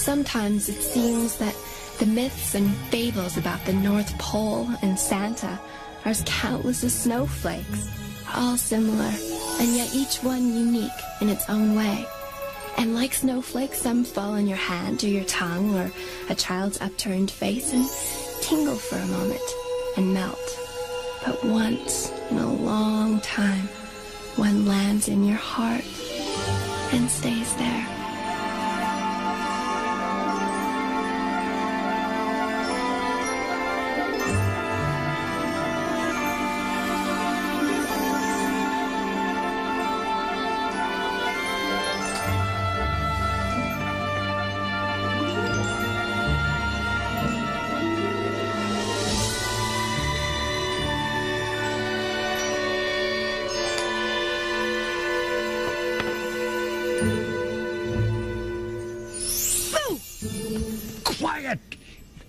Sometimes it seems that the myths and fables about the North Pole and Santa are as countless as snowflakes, all similar, and yet each one unique in its own way. And like snowflakes, some fall on your hand or your tongue or a child's upturned face and tingle for a moment and melt. But once in a long time, one lands in your heart and stays there. Quiet,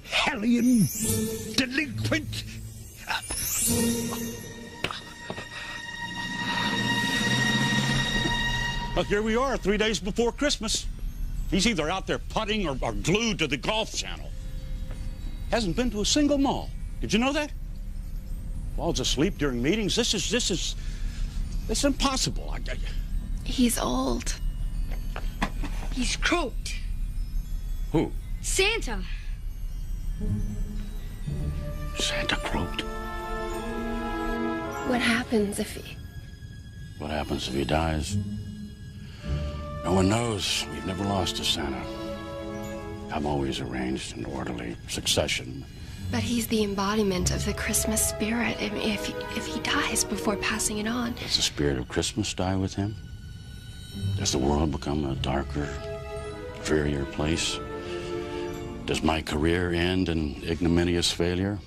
hellion delinquent. Well, here we are, 3 days before Christmas. He's either out there putting or glued to the golf channel. Hasn't been to a single mall. Did you know that? Falls asleep during meetings. This is impossible. He's old. He's croaked. Who? Santa. Santa croaked. What happens if he... What happens if he dies? No one knows. We've never lost a Santa. I'm always arranged in orderly succession. But he's the embodiment of the Christmas spirit. If he dies before passing it on... Does the spirit of Christmas die with him? Does the world become a darker, drearier place? Does my career end in ignominious failure?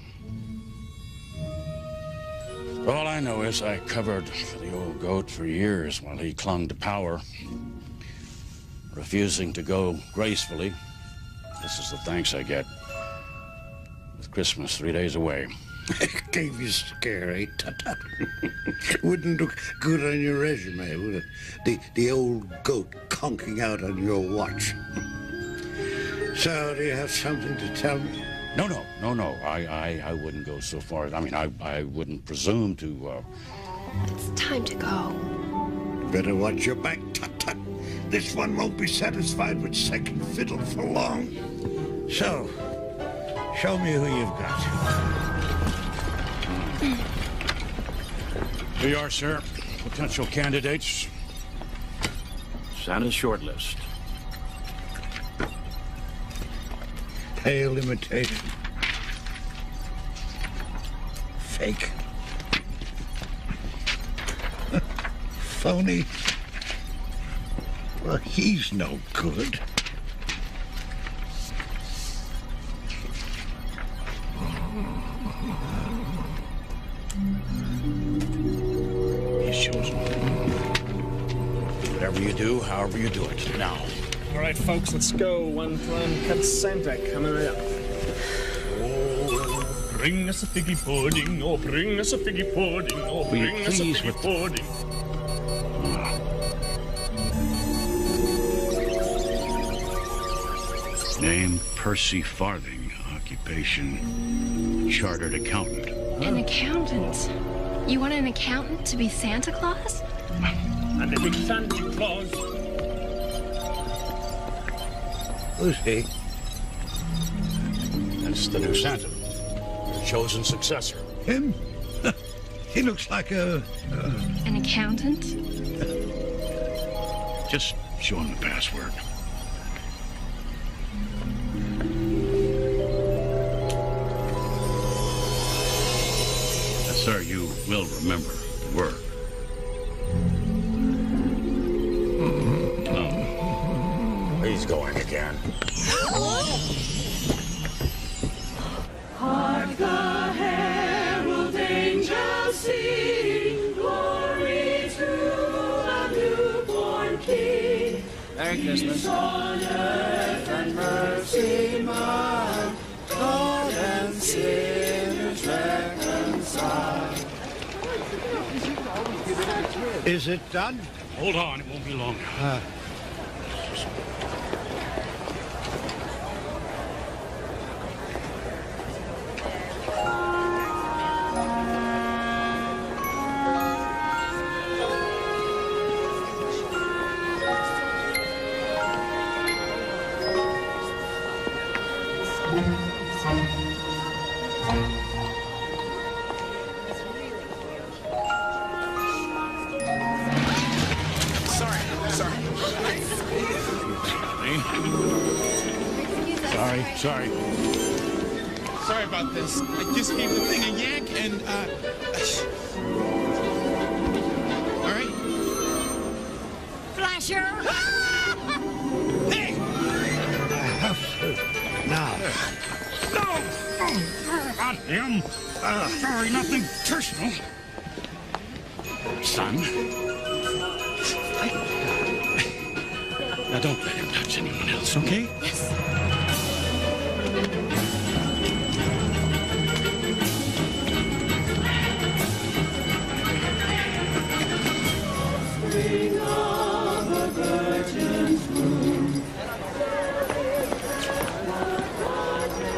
All I know is I covered for the old goat for years while he clung to power, refusing to go gracefully. This is the thanks I get with Christmas 3 days away. Gave you scary, tut-tut. Wouldn't look good on your resume, would it? The old goat conking out on your watch. So, do you have something to tell me? No. I wouldn't go so far. I mean, I wouldn't presume to, It's time to go. Better watch your back, tut-tut. This one won't be satisfied with second fiddle for long. So, show me who you've got. Here you are, sir. Potential candidates. Santa's short list. Pale imitation. Fake. Phony. Well, he's no good. He's chosen. Whatever you do, however you do it. Now. All right, folks, let's go. One time, cut Santa coming up. Oh, bring us a figgy pudding. Oh, bring us a figgy pudding. Oh, bring us a figgy pudding. Name Percy Farthing. Occupation chartered accountant. An accountant? You want an accountant to be Santa Claus? And a big Santa Claus. Who's he? That's the new Santa. Your chosen successor. Him? He looks like an accountant? Just show him the password. Sir, you will remember the word. He's going again. Hark the herald angels sing, glory to the newborn King. Merry Christmas. Peace on earth and mercy mild, God and sinners reconciled. Is it done? Hold on, it won't be long now. See? Sorry. Sorry about this. I just gave the thing a yank and, all right. Flasher! Hey! Now. No! Not him. Sorry, nothing personal. Son. Now, don't let him touch anyone else, okay? Yes.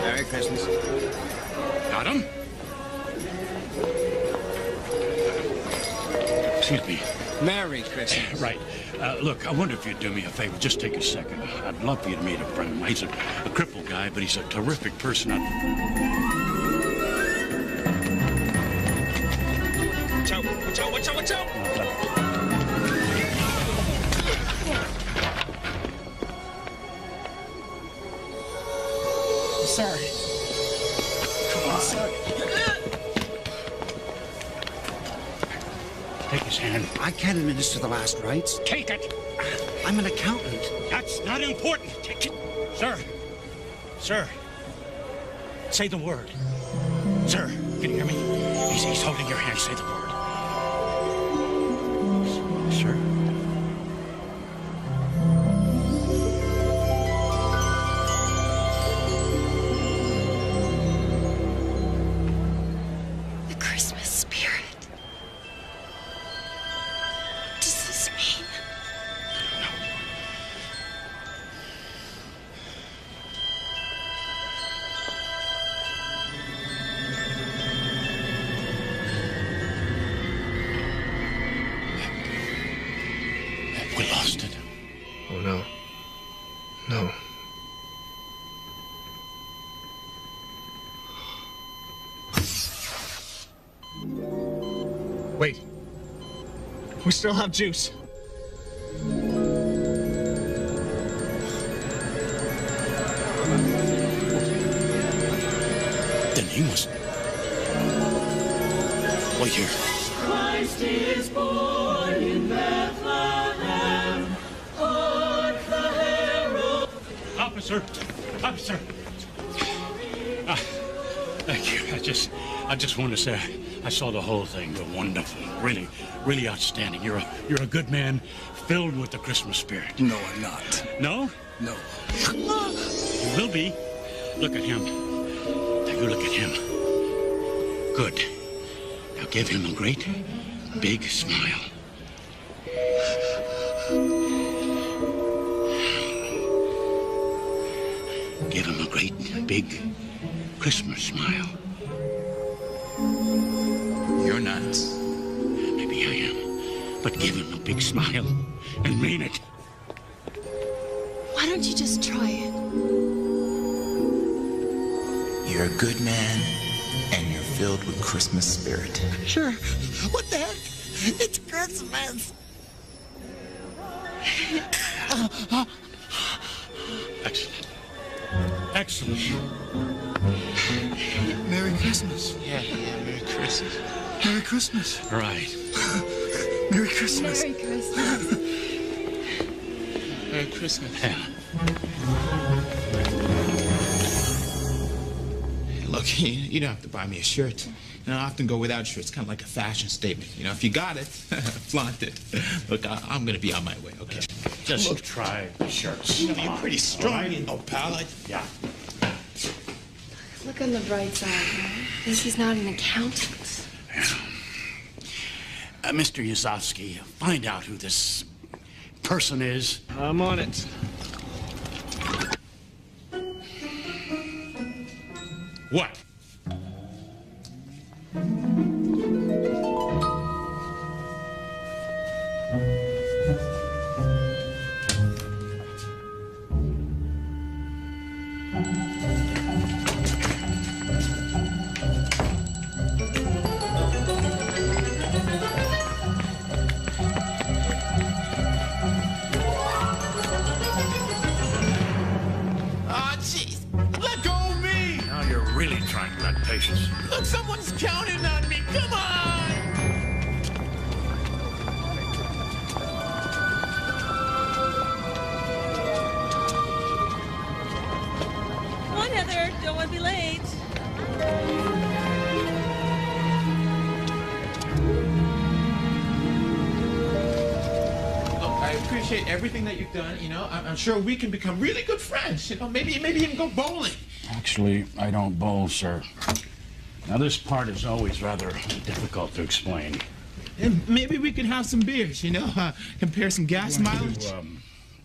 Merry Christmas. Got him? Excuse me. Merry Christmas. Right. Look, I wonder if you'd do me a favor. Just take a second. I'd love for you to meet a friend of mine. He's a crippled guy, but he's a terrific person. Watch out! Sorry. Come on. Sorry. Take his hand. I can't administer the last rites. Take it. I'm an accountant. That's not important. Take it. Sir. Say the word. Sir, can you hear me? He's holding your hand. Say the word. Sir? The Christmas spirit. What does this mean? We lost it. Oh, no. No. Wait. We still have juice. Then he must... Wait here. Christ is born in Bethlehem. Hark the herald. Officer! Thank you. I just want to say I saw the whole thing. You're wonderful. Really outstanding. You're a good man filled with the Christmas spirit. No, I'm not. No? No. You will be. Look at him. Now you look at him. Good. Now give him a great big smile. Give him a great big Christmas smile. You're nuts. Maybe I am. But give him a big smile and mean it. Why don't you just try it? You're a good man, and you're filled with Christmas spirit. Sure. What the heck? It's Christmas. Excellent. Merry Christmas. Yeah, Merry Christmas. Merry Christmas. All right. Merry Christmas. Merry Christmas. Merry Christmas. Yeah. Look, you don't have to buy me a shirt. You know, I often go without shirts, kind of like a fashion statement. You know, if you got it, flaunt it. Look, I'm going to be on my way, okay? Just try the shirts. You know, you're pretty strong, Right. you know, pal. Yeah. Look on the bright side, right? This is not an accountant. Mr. Yasovsky, find out who this person is. I'm on it. What? this. Look, someone's counting on me. Come on! Come on, Heather. Don't want to be late. Look, I appreciate everything that you've done. You know, I'm sure we can become really good friends. You know, maybe even go bowling. Actually, I don't bowl, sir. Now, this part is always rather difficult to explain. And maybe we could have some beers, you know, compare some gas mileage.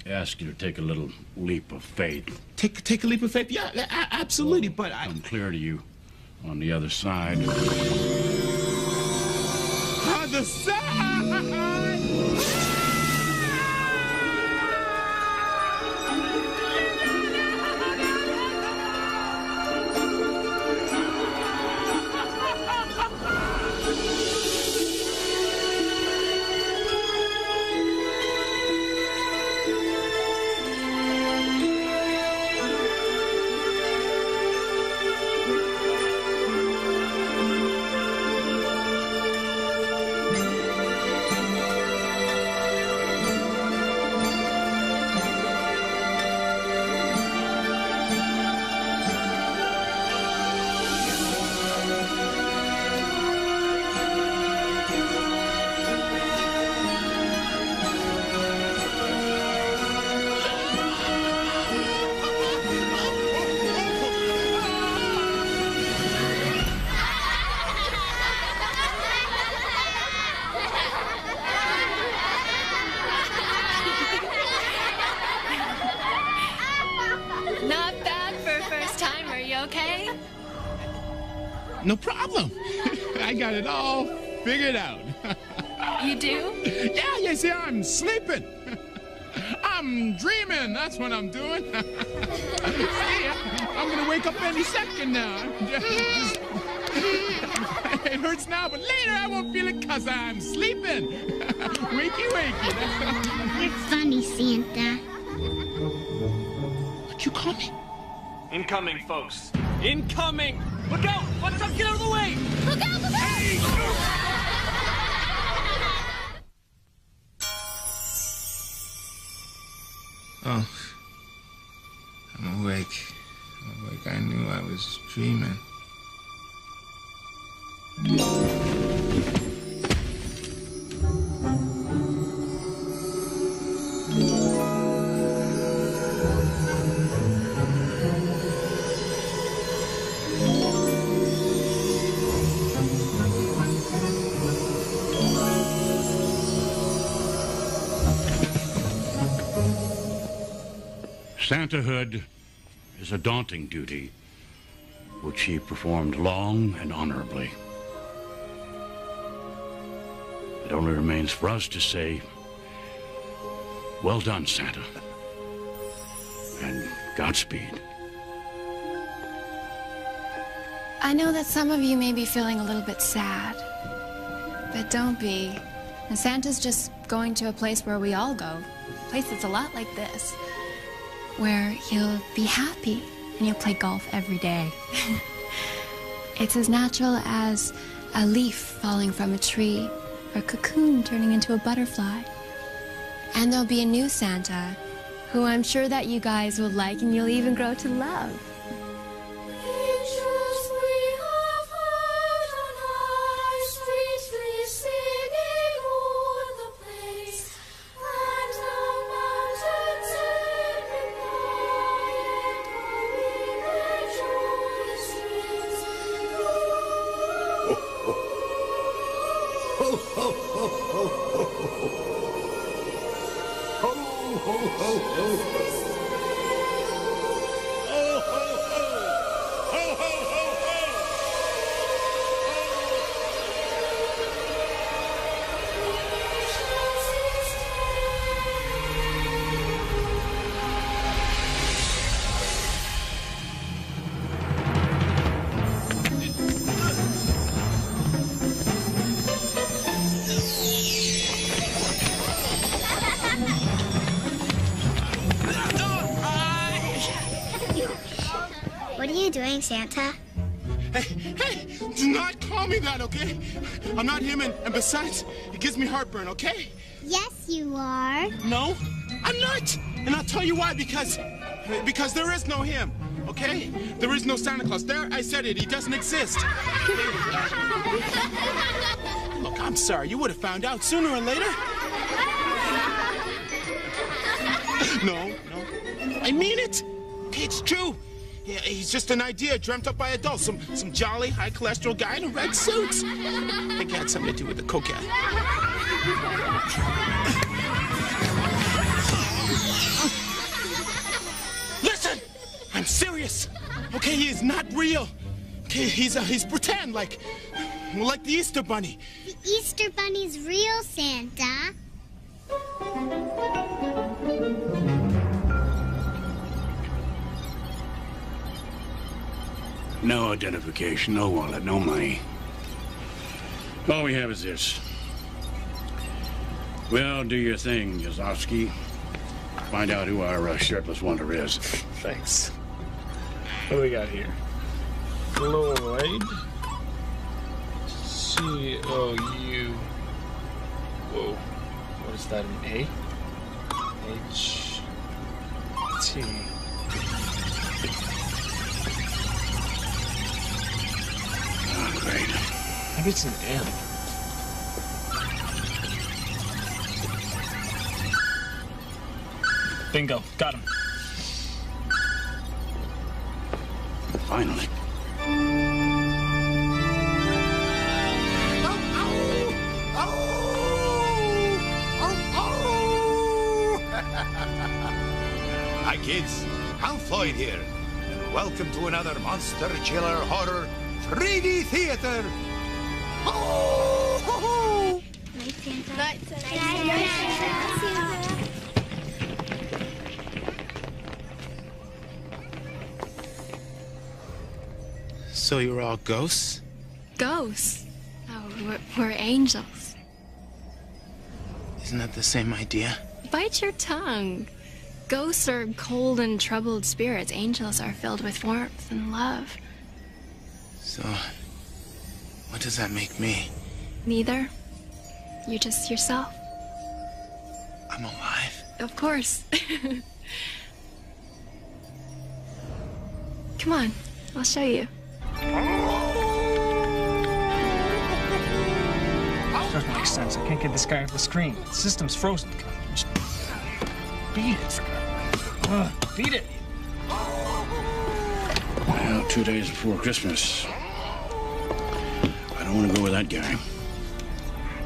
Ask you to take a little leap of faith. Take a leap of faith? Yeah, absolutely, but I'm clear to you on the other side. Other side! Not bad for a first timer. You okay? No problem. I got it all figured out. You do? Yeah, you see, I'm sleeping. I'm dreaming. That's what I'm doing. See, I'm going to wake up any second now. It hurts now, but later I won't feel it because I'm sleeping. Wakey, wakey. You're funny, Santa. What'd you call me? Incoming, folks. Incoming! Look out! What's up? Get out of the way! Look out! Look out! Oh, I'm awake. I'm awake. I knew I was dreaming. Santahood is a daunting duty, which he performed long and honorably. It only remains for us to say, well done, Santa, and Godspeed. I know that some of you may be feeling a little bit sad, but don't be. And Santa's just going to a place where we all go, a place that's a lot like this, where he'll be happy and he'll play golf every day. It's as natural as a leaf falling from a tree or a cocoon turning into a butterfly. And there'll be a new Santa who I'm sure that you guys will like and you'll even grow to love. What are you doing, Santa? Hey, do not call me that, okay? I'm not him, and besides, it gives me heartburn, okay? Yes, you are. No, I'm not. And I'll tell you why, because there is no him, okay? There is no Santa Claus. There, I said it, he doesn't exist. Look, I'm sorry, you would have found out sooner or later. No, I mean it. Okay, it's true. Yeah, he's just an idea dreamt up by adults. Some jolly, high cholesterol guy in a red suit. I think it had something to do with the cocaine. Listen! I'm serious. Okay, he is not real. Okay, he's pretend, like the Easter Bunny. The Easter Bunny's real, Santa. No identification, no wallet, no money. All we have is this. Well, do your thing, Yazowski. Find out who our shirtless wonder is. Thanks. What do we got here? Floyd. C-O-U. Whoa. What is that, an A? H-T. Oh, great. Maybe it's an M. Bingo. Got him. Finally. Hi, kids. I'm Floyd here. And welcome to another Monster Chiller Horror 3D Theater. Oh! Night, Santa. Night, Santa. Night, Santa. So you're all ghosts? Ghosts? Oh, we're angels. Isn't that the same idea? Bite your tongue. Ghosts are cold and troubled spirits. Angels are filled with warmth and love. So, what does that make me? Neither. You're just yourself. I'm alive. Of course. Come on, I'll show you. Doesn't make sense. I can't get this guy off the screen. The system's frozen. Just beat it. Beat it. Well, 2 days before Christmas. I don't want to go with that guy.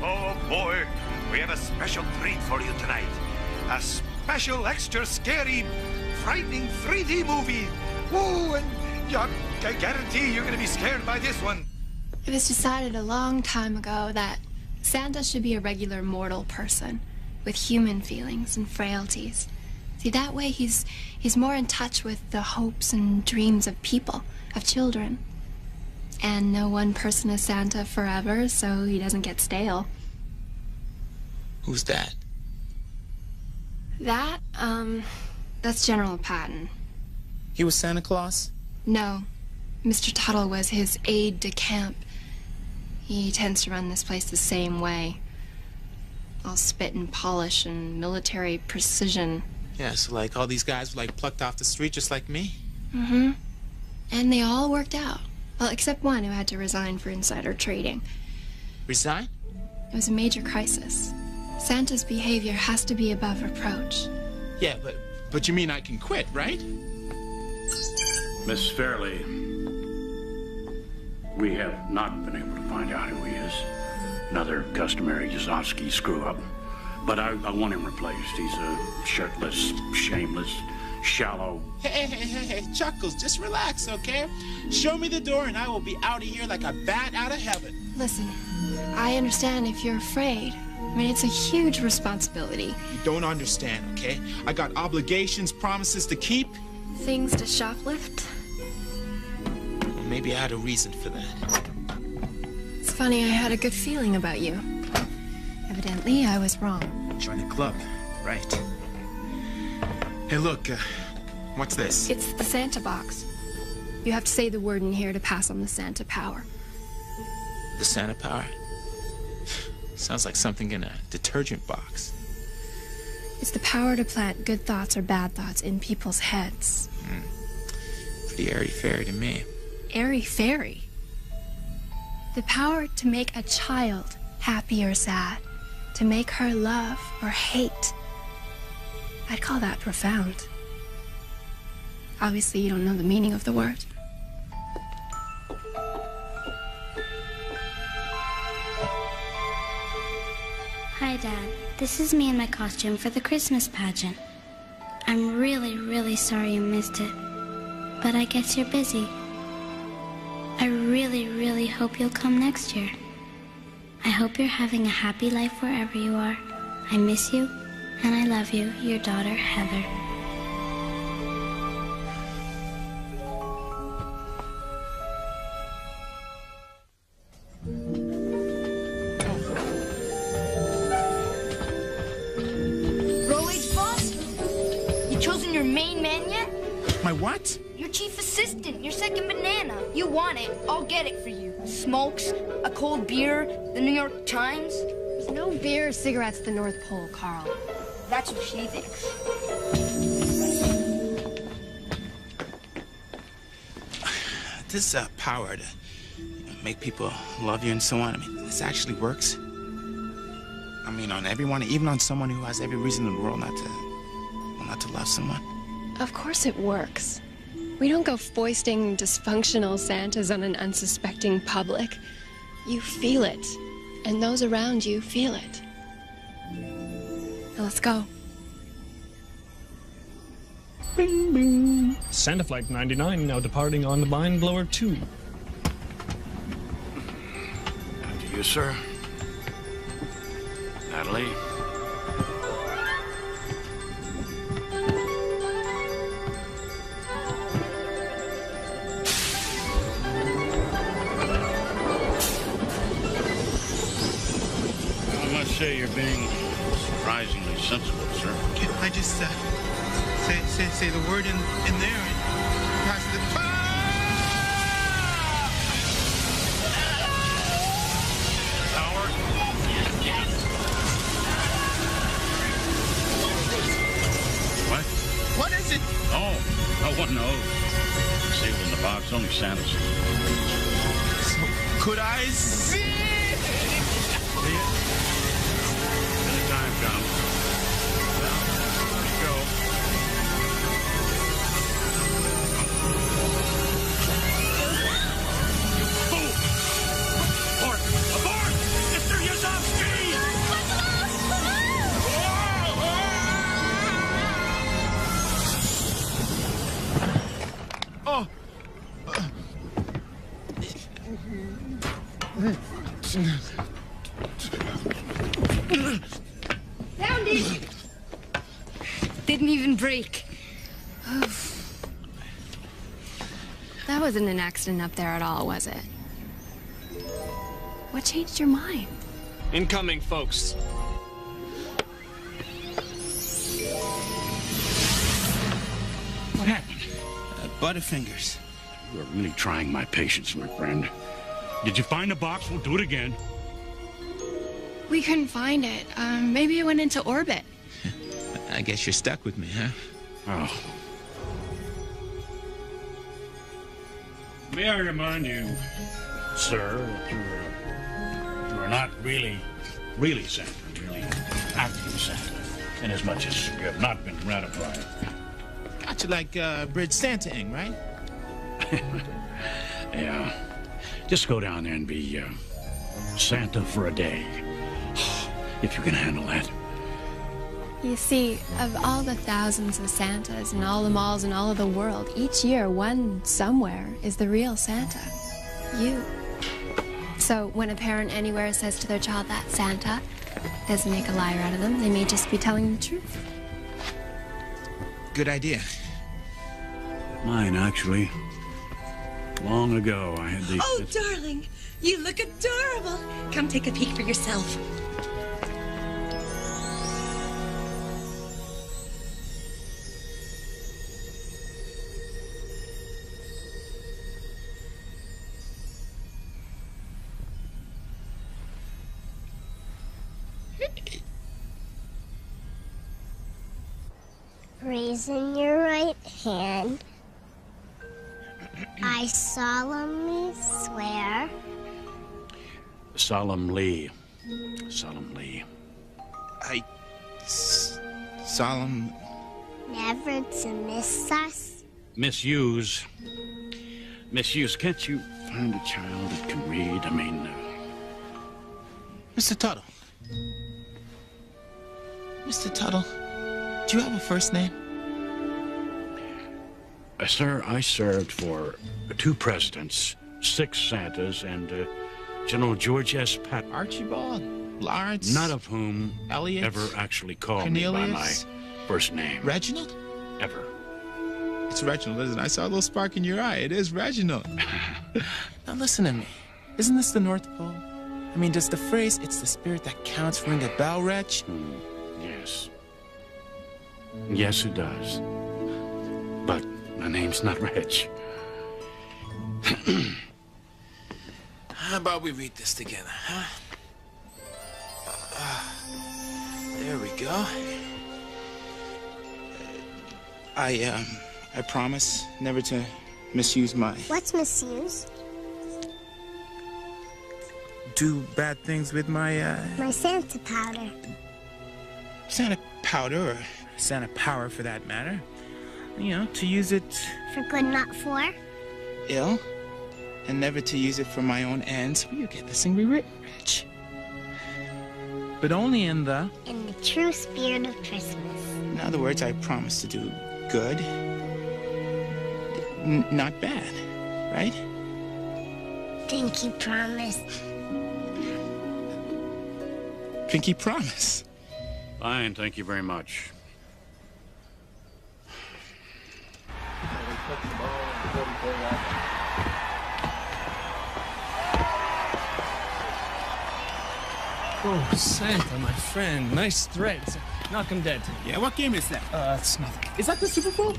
Oh, boy. We have a special treat for you tonight. A special, extra scary, frightening 3D movie. Woo, and I guarantee you're going to be scared by this one. It was decided a long time ago that Santa should be a regular mortal person with human feelings and frailties. See, that way he's more in touch with the hopes and dreams of people, of children. And no one person is Santa forever, so he doesn't get stale. Who's that? That's General Patton. He was Santa Claus? No, Mr. Tuttle was his aide-de-camp. He tends to run this place the same way. All spit and polish and military precision. Yeah, so like all these guys were like plucked off the street just like me? Mm-hmm. And they all worked out. Well, except one who had to resign for insider trading. Resign? It was a major crisis. Santa's behavior has to be above reproach. Yeah, but you mean I can quit, right? Miss Fairley, we have not been able to find out who he is. Another customary Yazowski screw-up. But I want him replaced. He's a shirtless, shameless, shallow... Hey, Chuckles, just relax, okay? Show me the door and I will be out of here like a bat out of heaven. Listen, I understand if you're afraid. I mean, it's a huge responsibility. You don't understand, okay? I got obligations, promises to keep. Things to shoplift? Well, maybe I had a reason for that. It's funny, I had a good feeling about you. Evidently, I was wrong. Join the club, right? Hey, look, what's this? It's the Santa box. You have to say the word in here to pass on the Santa power. The Santa power? Sounds like something in a detergent box. It's the power to plant good thoughts or bad thoughts in people's heads. Pretty airy-fairy to me. Airy-fairy? The power to make a child happy or sad, to make her love or hate. I'd call that profound. Obviously, you don't know the meaning of the word. Hi, Dad. This is me in my costume for the Christmas pageant. I'm really, really sorry you missed it, but I guess you're busy. I really, really hope you'll come next year. I hope you're having a happy life wherever you are. I miss you, and I love you, your daughter, Heather. Your main man yet? My what? Your chief assistant, your second banana. You want it, I'll get it for you. Smokes, a cold beer, the New York Times. There's no beer or cigarettes at the North Pole, Carl. That's what she thinks. This power to make people love you and so on, I mean, this actually works. I mean, on everyone, even on someone who has every reason in the world not to love someone. Of course it works. We don't go foisting dysfunctional Santas on an unsuspecting public. You feel it, and those around you feel it. Now let's go. Bing, bing. Santa Flight 99 now departing on the Mind Blower 2. And to you, sir. Natalie. Say you're being surprisingly sensible, sir. Can I just say the word in there and pass the Howard? What? What is it? Oh, no one knows. Sealed in the box, only Santa sees. So, could I see it? See it? Time comes. Well, here you go. Oh! Abort! Abort! Mr. Yuzovsky! Oh! Found it! Didn't even break. That wasn't an accident up there at all, was it? What changed your mind? Incoming, folks. What happened? Butterfingers. You are really trying my patience, my friend. Did you find the box? We'll do it again. We couldn't find it. Maybe it went into orbit. I guess you're stuck with me, huh? Oh. May I remind you, sir, that you are not really Santa, really acting Santa, inasmuch as you have not been ratified. Got you like Bridge Santa-ing, right? Yeah. Just go down there and be Santa for a day. If you can handle that. You see, of all the thousands of Santas in all the malls in all of the world, each year one somewhere is the real Santa. You. So when a parent anywhere says to their child that Santa, doesn't make a liar out of them, they may just be telling the truth. Good idea. Mine, actually. Long ago, I had the... Oh, darling, you look adorable. Come take a peek for yourself. Raising your right hand. I solemnly swear. Solemnly. I solemn. Never to miss us. Misuse. Can't you find a child that can read? I mean, Mr. Tuttle. Mr. Tuttle, do you have a first name? Sir, I served for 2 presidents, 6 Santas, and General George S. Patton. Archibald, Lawrence. None of whom Elliot, ever actually called Cornelius, me by my first name. Reginald? Ever. It's Reginald, isn't it? I saw a little spark in your eye. It is Reginald. Now listen to me. Isn't this the North Pole? I mean, does the phrase, "it's the spirit that counts," ring a bell, Reg? Yes. Yes, it does. But my name's not Reg. How about we read this together, huh? There we go. I promise never to misuse my... What's misuse? Do bad things with my, My Santa powder. Santa powder, or Santa power for that matter. You know, to use it... For good, not for? ill, and never to use it for my own ends. Will you get this thing rewritten, Rich? But only in the true spirit of Christmas. In other words, I promise to do good, not bad, right? Pinky promise. Pinky promise. Fine, thank you very much. Oh, Santa, my friend. Nice threads. Knock him dead. Yeah, what game is that? It's nothing. Is that the Super Bowl?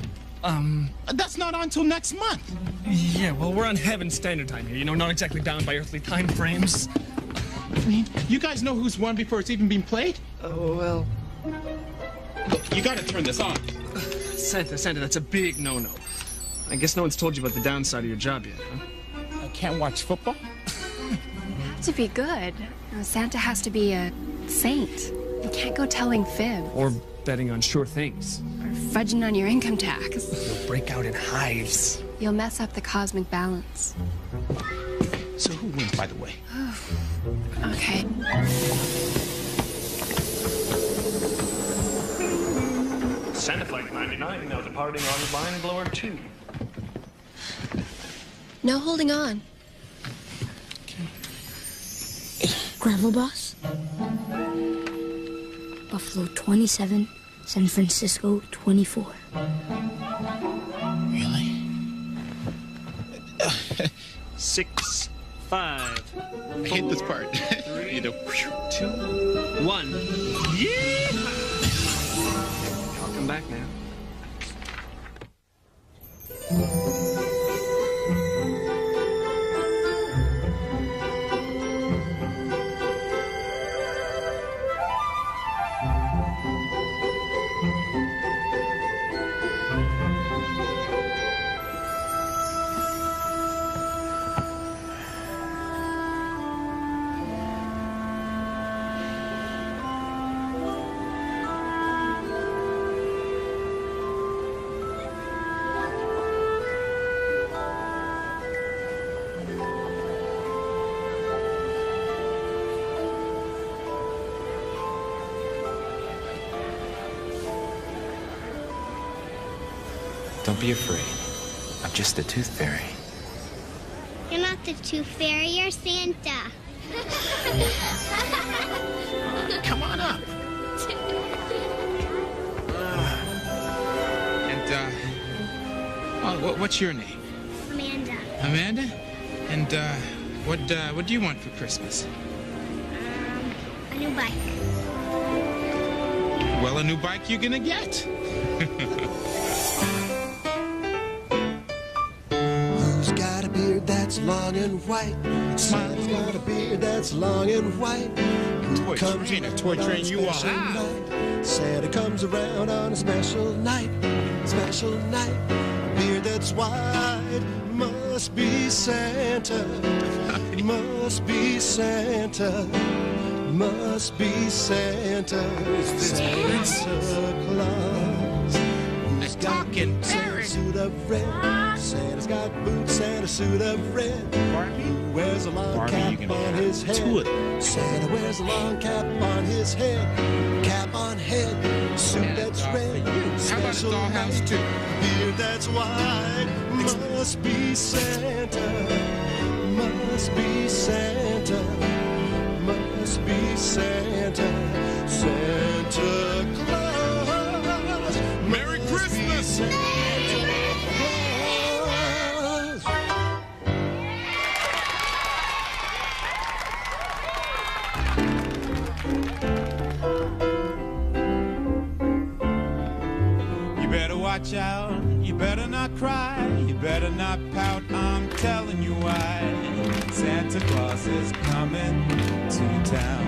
That's not on until next month. Yeah, well, we're on Heaven Standard Time here, you know, not exactly bound by earthly time frames. I mean, you guys know who's won before it's even been played? Oh, well... Look, you gotta turn this on. Santa, that's a big no-no. I guess no one's told you about the downside of your job yet, huh? I can't watch football? To be good, Santa has to be a saint. You can't go telling fibs. Or betting on sure things. Or fudging on your income tax. You'll break out in hives. You'll mess up the cosmic balance. So who wins, by the way? Okay. Santa Flight 99 now departing on Line Blower 2. No holding on. Gravel Boss? Buffalo 27, San Francisco 24. Really? 6, 5. I hate this part. 3, you know, 2, 1. Yeah! I'll come back now. Don't be afraid. I'm just a tooth fairy. You're not the Tooth Fairy, you're Santa. Come on up. What's your name? Amanda. Amanda? And, what do you want for Christmas? A new bike. Well, a new bike you're gonna get. Who's got a beard that's long and white? Santa's got a beard that's long and white. Toy train you are. Santa comes around on a special night. special night. A beard that's white must be Santa. Must be Santa. Must be Santa. Santa Claus. He's got boots and a suit of red. Santa's got boots and a suit of red. He wears a long cap on his head. Santa wears a long cap on his head. Cap on head, suit that's red. Special night, beard that's white. Must be Santa. Must be Santa. Must be Santa. Santa Claus. Merry Christmas! You better watch out, you better not cry, you better not pout, I'm telling you why. Santa Claus is coming to town.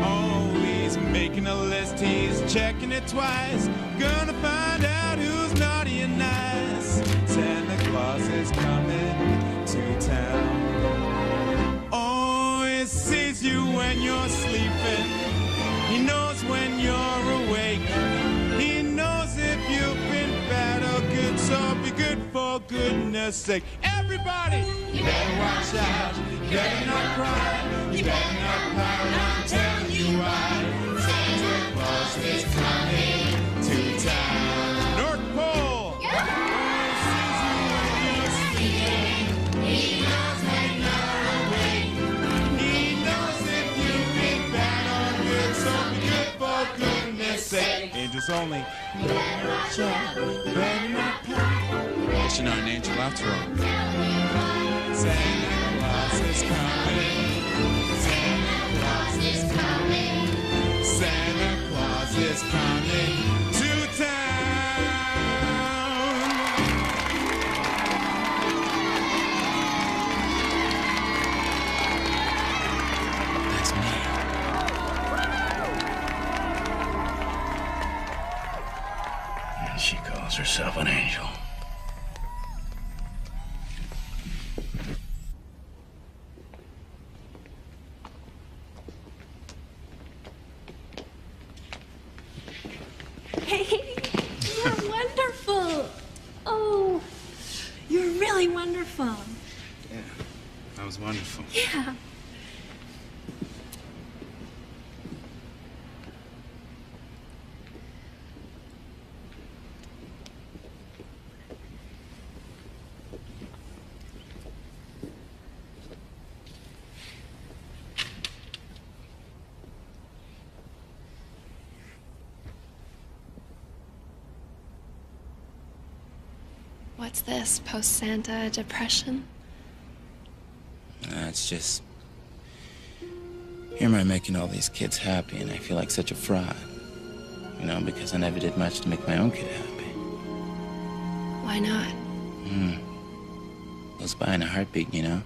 Oh, he's making a list, he's checking it twice. Gonna find out who's naughty and nice. Santa Claus is coming to town. Oh, he sees you when you're sleeping. He knows when you're awake. He knows if you've been bad or good, so be good for goodness sake. Everybody, you better watch out, you better not cry, you better not pout, I'm telling you why. Santa Claus is coming to town. North Pole! Oh, he sees you when you're sleeping. He knows when you're awake. He knows if you've been bad or good, so be good for goodness sake. Angels only. You better watch out, you better not pout. But you're not an angel after all. Santa Claus is coming. Santa Claus is coming. Santa Claus is coming to town. That's me. And she calls herself an angel. Hey, you're wonderful. Oh, you're really wonderful. Yeah, that was wonderful. Yeah. What's this, post-Santa depression? It's just... Here am I making all these kids happy, and I feel like such a fraud. You know, because I never did much to make my own kid happy. Why not? Goes by in a heartbeat, you know?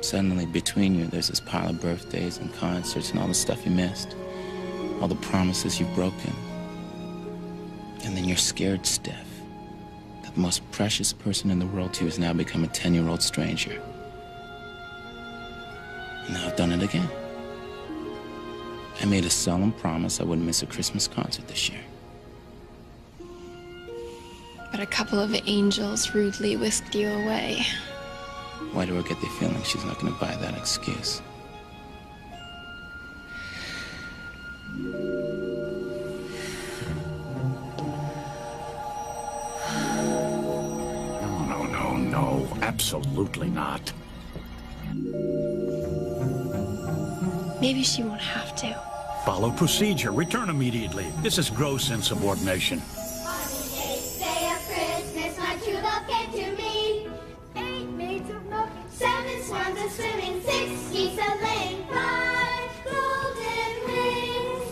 Suddenly, between you, there's this pile of birthdays and concerts and all the stuff you missed. All the promises you've broken. And then you're scared stiff. The most precious person in the world to you has now become a 10-year-old stranger. And now I've done it again. I made a solemn promise I wouldn't miss a Christmas concert this year. But a couple of angels rudely whisked you away. Why do I get the feeling she's not going to buy that excuse? No, absolutely not. Maybe she won't have to. Follow procedure. Return immediately. This is gross insubordination. On the 8th day of Christmas, my true love came to me. 8 maids of milk, 7 swans a swimming, 6 geese a laying, 5 golden rings,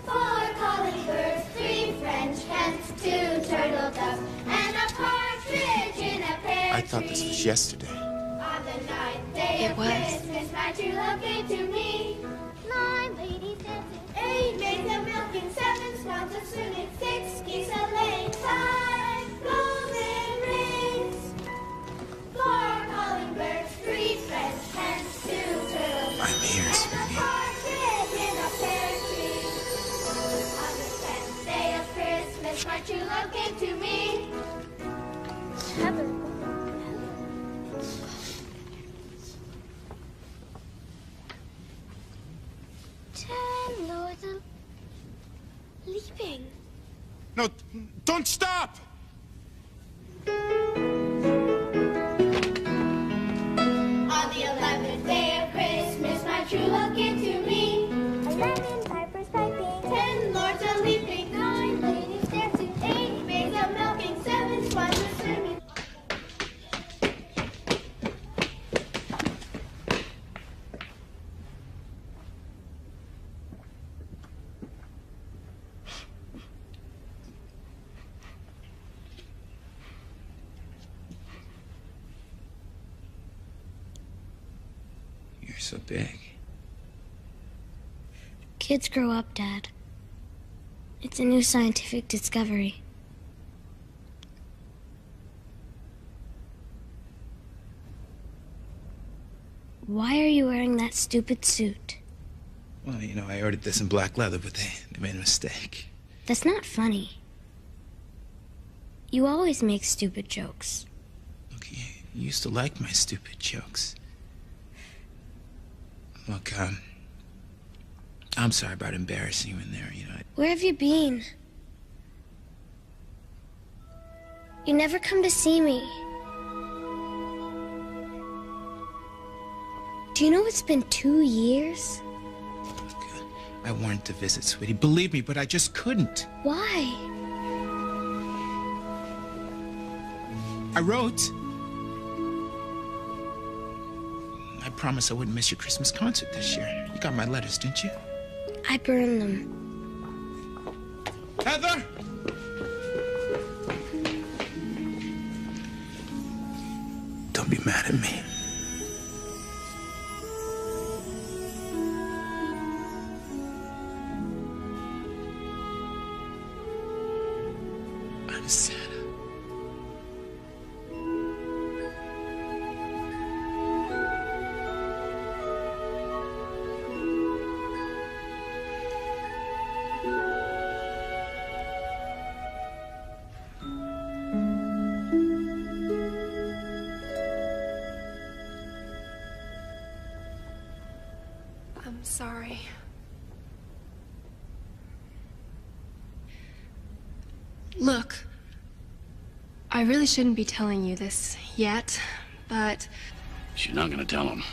4 calling birds, 3 French hens, 2 turtle doves, and a partridge in a pear I thought this was yesterday. On the 9th day of Christmas, my true love came to me. 9 ladies dancing, 8 maids of milking, 7 swans a swimming, 6 Christmas my true love gave to me. Heaven. Ten lords are leaping. No, don't stop! On the 11th day of Christmas, my true love gave to me. 11 pipers piping, 10 lords a leaping, 9 ladies dancing, 8 maids a milking, 7 swans a swimming. You're so big. Kids grow up, Dad. It's a new scientific discovery. Why are you wearing that stupid suit? Well, you know, I ordered this in black leather, but they made a mistake. That's not funny. You always make stupid jokes. Look, you used to like my stupid jokes. Look, I'm sorry about embarrassing you in there, you know. Where have you been? You never come to see me. Do you know it's been 2 years? I wanted to visit, sweetie. Believe me, but I just couldn't. Why? I wrote. I promised I wouldn't miss your Christmas concert this year. You got my letters, didn't you? I burned them. Heather! Don't be mad at me. I'm Santa. I'm sorry. Look, I really shouldn't be telling you this yet, but She's not gonna tell him.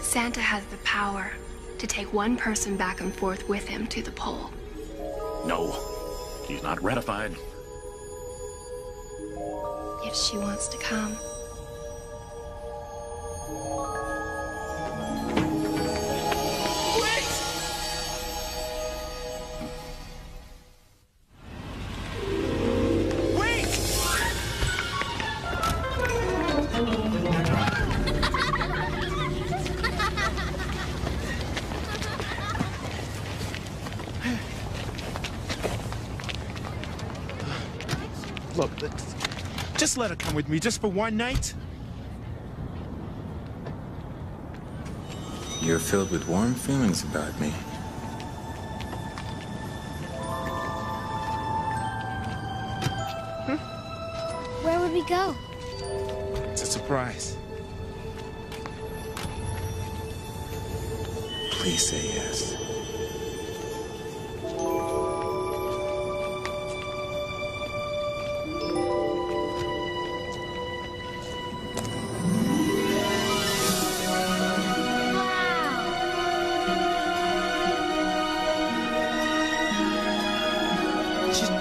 Santa has the power to take one person back and forth with him to the pole. No, he's not ratified. If she wants to come. Look, just let her come with me, just for one night. You're filled with warm feelings about me. Where would we go? It's a surprise. Please say yes.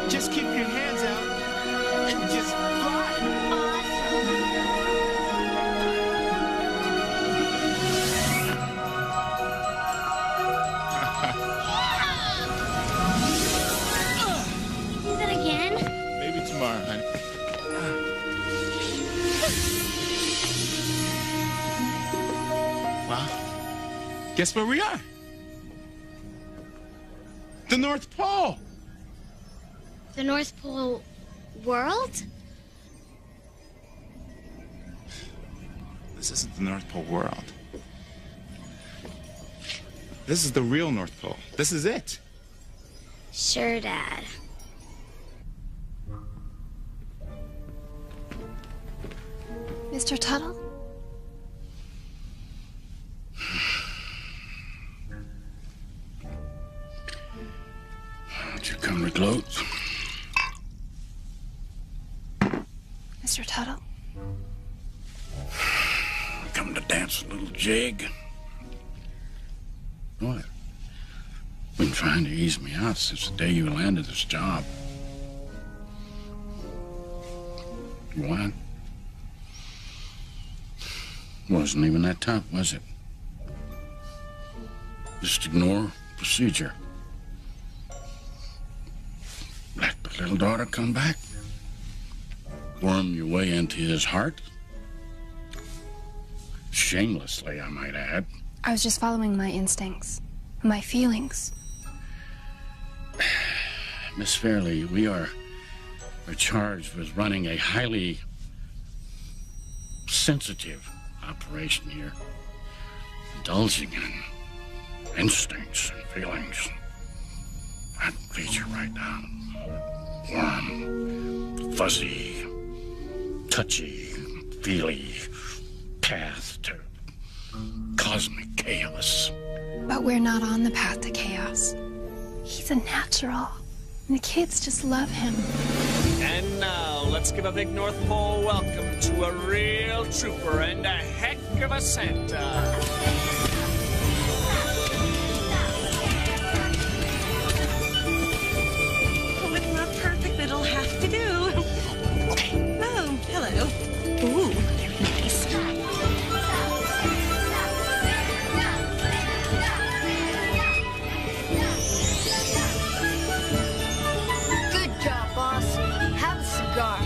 Just keep your hands out and just Do that again? Maybe tomorrow, honey. Well, guess where we are? The North Pole. The North Pole world? This isn't the North Pole world. This is the real North Pole. This is it. Sure, Dad. Mr. Tuttle? Won't you come to close? Mr. Tuttle? Come to dance a little jig? What? Been trying to ease me out since the day you landed this job. What? Wasn't even that tough, was it? Just ignore procedure. Let the little daughter come back. Worm your way into his heart. Shamelessly, I might add. I was just following my instincts, my feelings. Miss Fairley, we're charged with running a highly sensitive operation here. Indulging in instincts and feelings. That feature right now. Warm, fuzzy, touchy, feely path to cosmic chaos. But we're not on the path to chaos. He's a natural. And the kids just love him. And now, let's give a big North Pole welcome to a real trooper and a heck of a Santa. Oh, it's not perfect, but it'll have to do. Oh, hello. Ooh, very nice. Good job, boss. Have a cigar.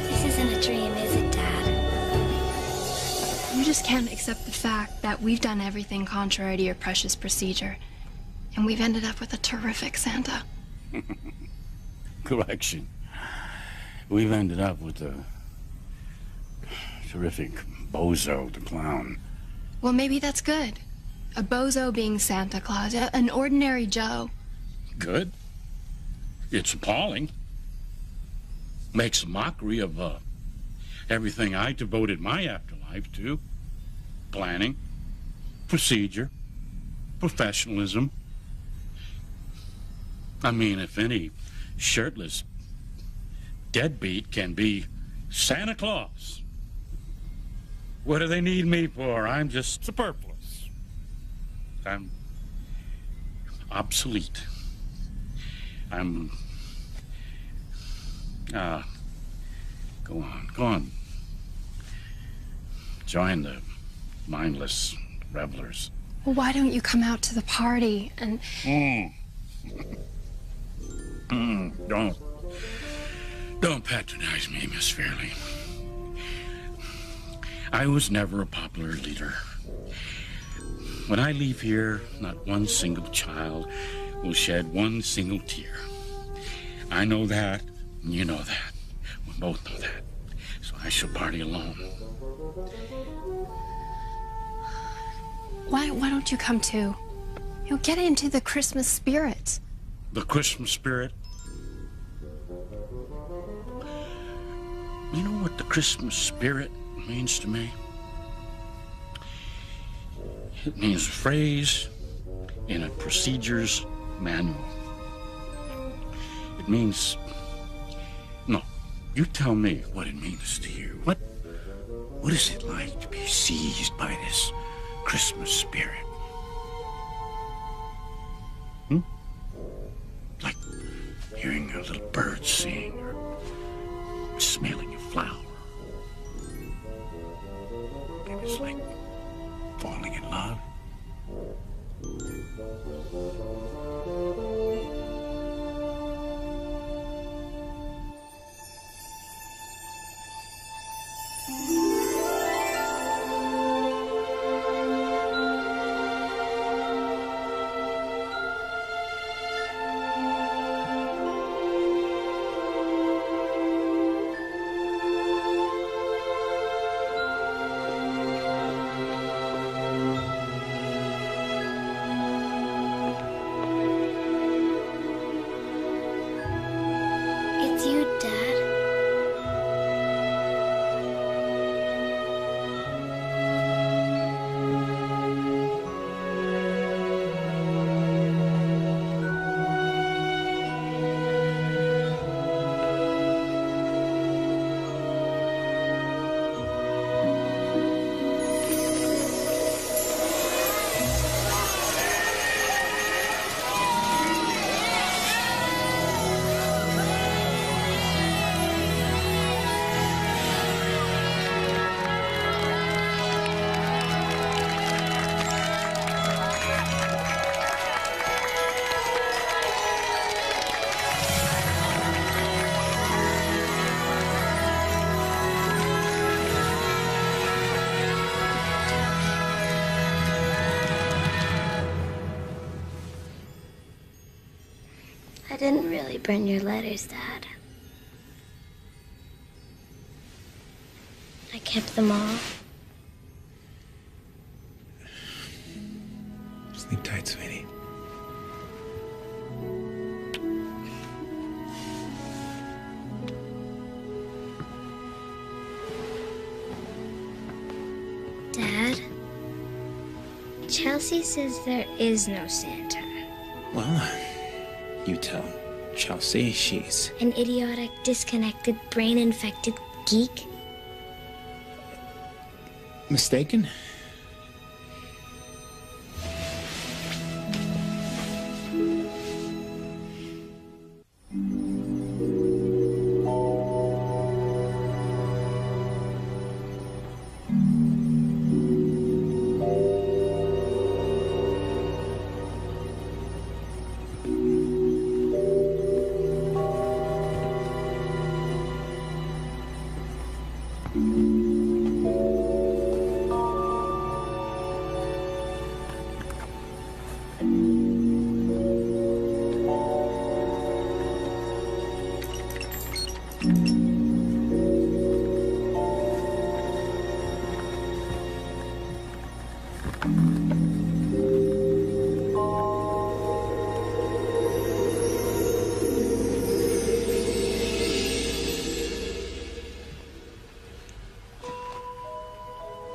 This isn't a dream, is it, Dad? You just can't accept the fact that we've done everything contrary to your precious procedure. And we've ended up with a terrific Santa. Correction. We've ended up with a terrific bozo the clown. Well, maybe that's good. A bozo being Santa Claus, an ordinary Joe. Good. It's appalling. Makes a mockery of everything I devoted my afterlife to. Planning, procedure, professionalism. I mean, if any shirtless deadbeat can be Santa Claus, what do they need me for? I'm just superfluous. I'm obsolete. I'm... Go on. Join the mindless revelers. Well, why don't you come out to the party and... Don't patronize me, Miss Fairley. I was never a popular leader. When I leave here, not one single child will shed one single tear. I know that, and you know that. We both know that. So I shall party alone. Why don't you come too? You'll get into the Christmas spirit. The Christmas spirit? You know what the Christmas spirit means to me? It means a phrase in a procedure's manual. It means... No, you tell me what it means to you. What is it like to be seized by this Christmas spirit? Like hearing a little bird sing or smelling a flower. Maybe it's like falling in love. didn't really burn your letters, Dad. I kept them all. Sleep tight, sweetie. Dad, Chelsea says there is no Santa. Well, you tell Chelsea she's... An idiotic, disconnected, brain-infected geek? mistaken?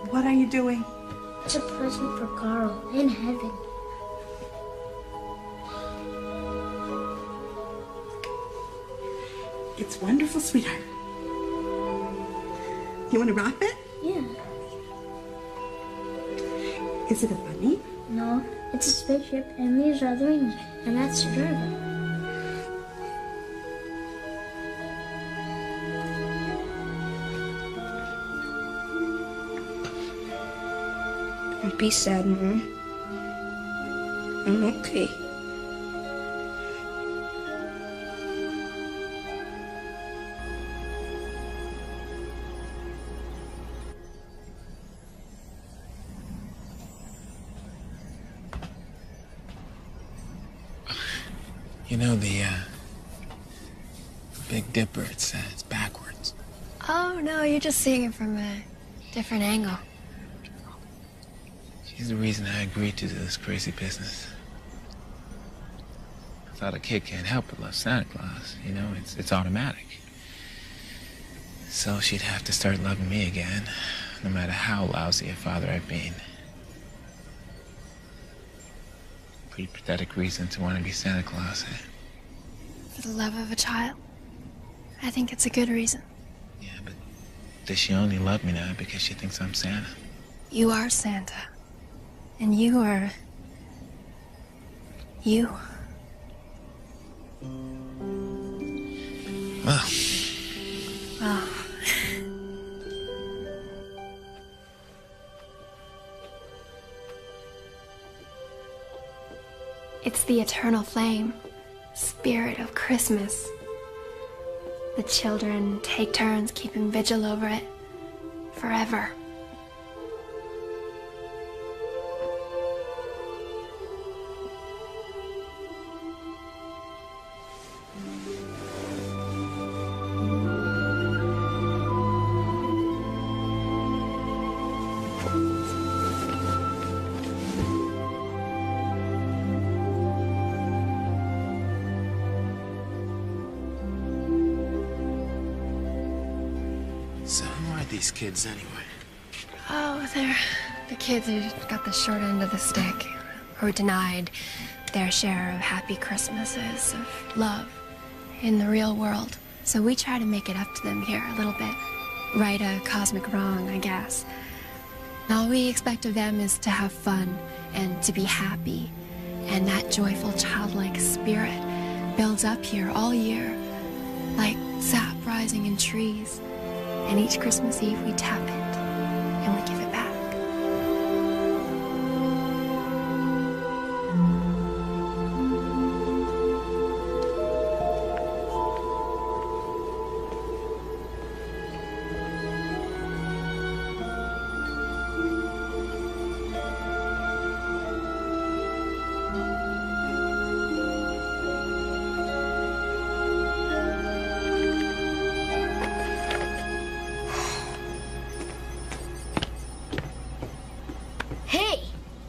What are you doing? It's a present for Carl in heaven. It's wonderful, sweetheart. You want to wrap it? Yeah. Is it a bunny? No, it's a spaceship, and these are the wings, and that's the driver. Don't be sad, Mom. I'm okay. You know, the Big Dipper, it's backwards. Oh, no, you're just seeing it from a different angle. She's the reason I agreed to do this crazy business. I thought a kid can't help but love Santa Claus. You know, it's automatic. So she'd have to start loving me again, no matter how lousy a father I've been. Pretty pathetic reason to want to be Santa Claus, eh? For the love of a child. I think it's a good reason. Does she only love me now because she thinks I'm Santa? You are Santa. And you are... you. Well. Well. It's the eternal flame, spirit of Christmas. The children take turns keeping vigil over it forever. So who are these kids anyway? Oh, they're the kids who got the short end of the stick, who were denied their share of happy Christmases, of love in the real world. So we try to make it up to them here a little bit. Right a cosmic wrong, I guess. All we expect of them is to have fun and to be happy. And that joyful, childlike spirit builds up here all year, like sap rising in trees. And each Christmas Eve we tap it, and we give it back.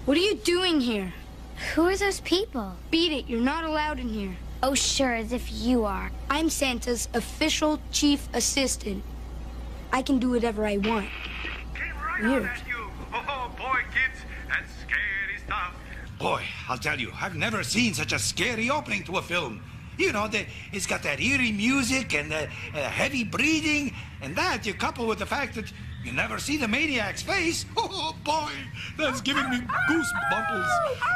What are you doing here? Who are those people? Beat it, you're not allowed in here. Oh, sure, as if you are. I'm Santa's official chief assistant. I can do whatever I want. Weird. Oh, boy, kids, that's scary stuff. Boy, I'll tell you, I've never seen such a scary opening to a film. You know, it's got that eerie music and heavy breathing, and that you couple with the fact that you never see the maniac's face. Oh, boy, that's giving me goosebumps.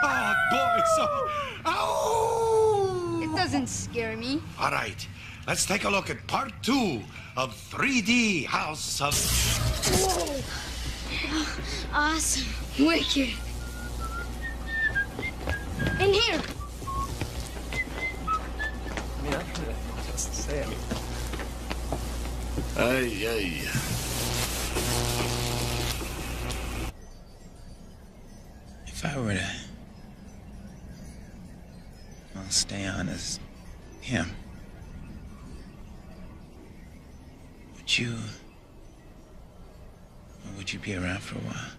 Oh, boy, so... Ow! It doesn't scare me. All right, let's take a look at part 2 of 3D House of... Whoa! Awesome. Wicked. In here. I mean, I don't know what else to say. Aye. If I were to, well, stay on as him, would you be around for a while?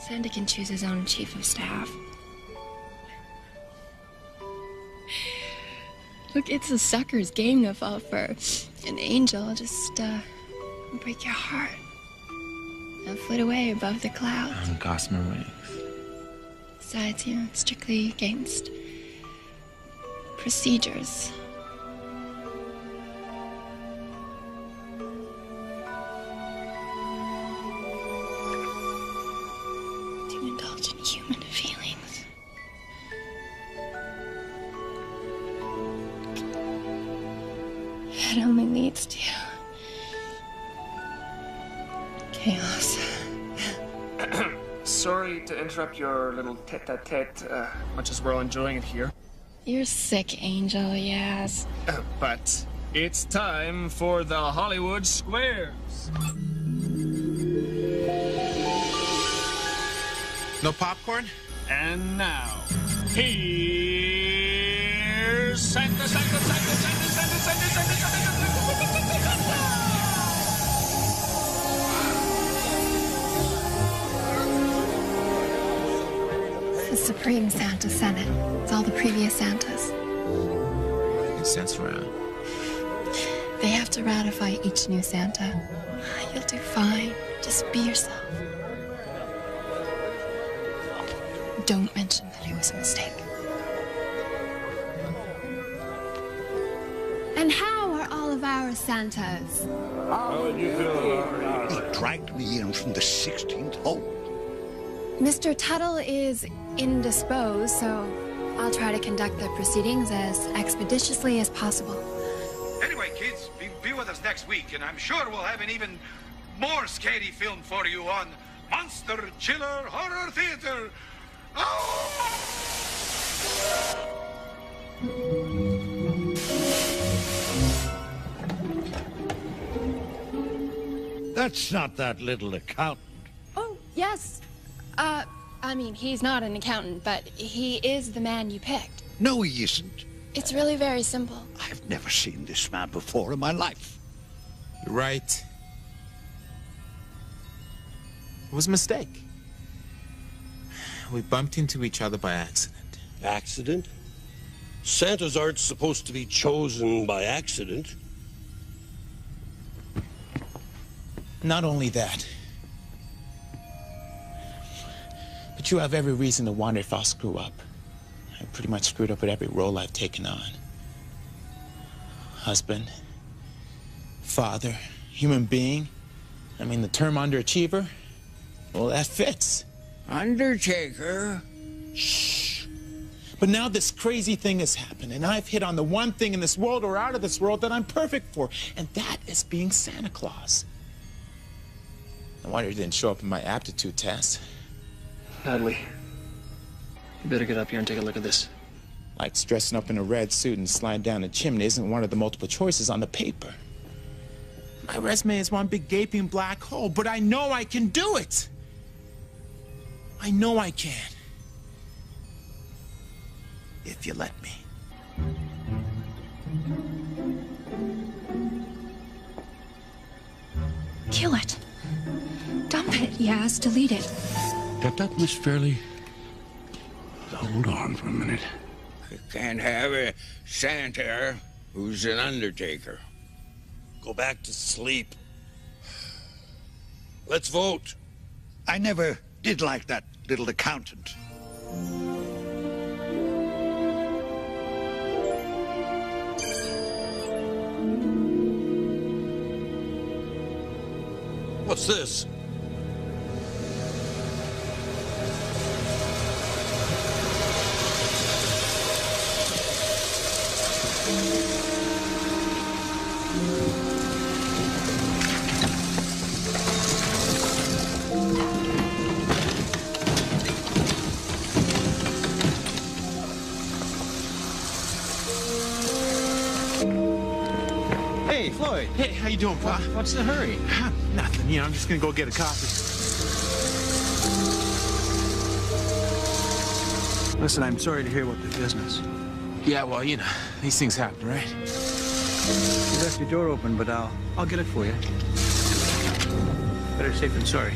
Santa can choose his own chief of staff. Look, it's a sucker's game to fall for an angel. Just, break your heart. And flit away above the clouds. On gossamer wings. Besides, strictly against procedures. To indulge in human feelings. It only leads to chaos. Sorry to interrupt your little tete-a-tete, much as we're all enjoying it here. You're sick, Angel, yes. But it's time for the Hollywood Squares. No popcorn? And now, here's Santa. The Supreme Santa Senate. It's all the previous Santas. It's sense around. They have to ratify each new Santa. You'll do fine. Just be yourself. Don't mention that it was a mistake. And how are all of our Santas? How would you feel about He dragged me in from the 16th hole. Mr. Tuttle is indisposed, so I'll try to conduct the proceedings as expeditiously as possible. Anyway, kids, be with us next week, and I'm sure we'll have an even more scary film for you on Monster Chiller Horror Theater. That's not that little accountant. Oh, yes. I mean, he's not an accountant, but he is the man you picked. No, he isn't. It's really very simple. I've never seen this man before in my life. You're right. It was a mistake. We bumped into each other by accident. Accident? Santas aren't supposed to be chosen by accident. Not only that, but you have every reason to wonder if I'll screw up. I pretty much screwed up with every role I've taken on. Husband, father, human being. I mean, the term underachiever, well, that fits. Undertaker? Shh. But now this crazy thing has happened, and I've hit on the one thing in this world or out of this world that I'm perfect for, and that is being Santa Claus. No wonder it didn't show up in my aptitude test. Natalie, you better get up here and take a look at this. Like dressing up in a red suit and sliding down a chimney isn't one of the multiple choices on the paper. My resume is one big gaping black hole, but I know I can do it. I know I can. If you let me. Kill it. Dump it, he asked. Delete it. Tut, Miss Fairley. Hold on for a minute. You can't have a Santa who's an undertaker. Go back to sleep. Let's vote. I never did like that little accountant. What's this? Hey, Floyd. Hey, how you doing, Pa? What's the hurry? Nothing. You know, I'm just gonna go get a coffee. Listen, I'm sorry to hear about the business. Yeah, well, you know, these things happen, right? You left your door open, but I'll get it for you. Better safe than sorry.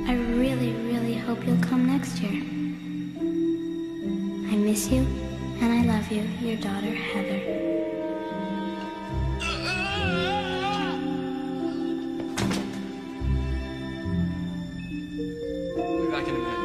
I really, really hope you'll come next year. I miss you, and I love you, your daughter, Heather. We'll be back in a minute.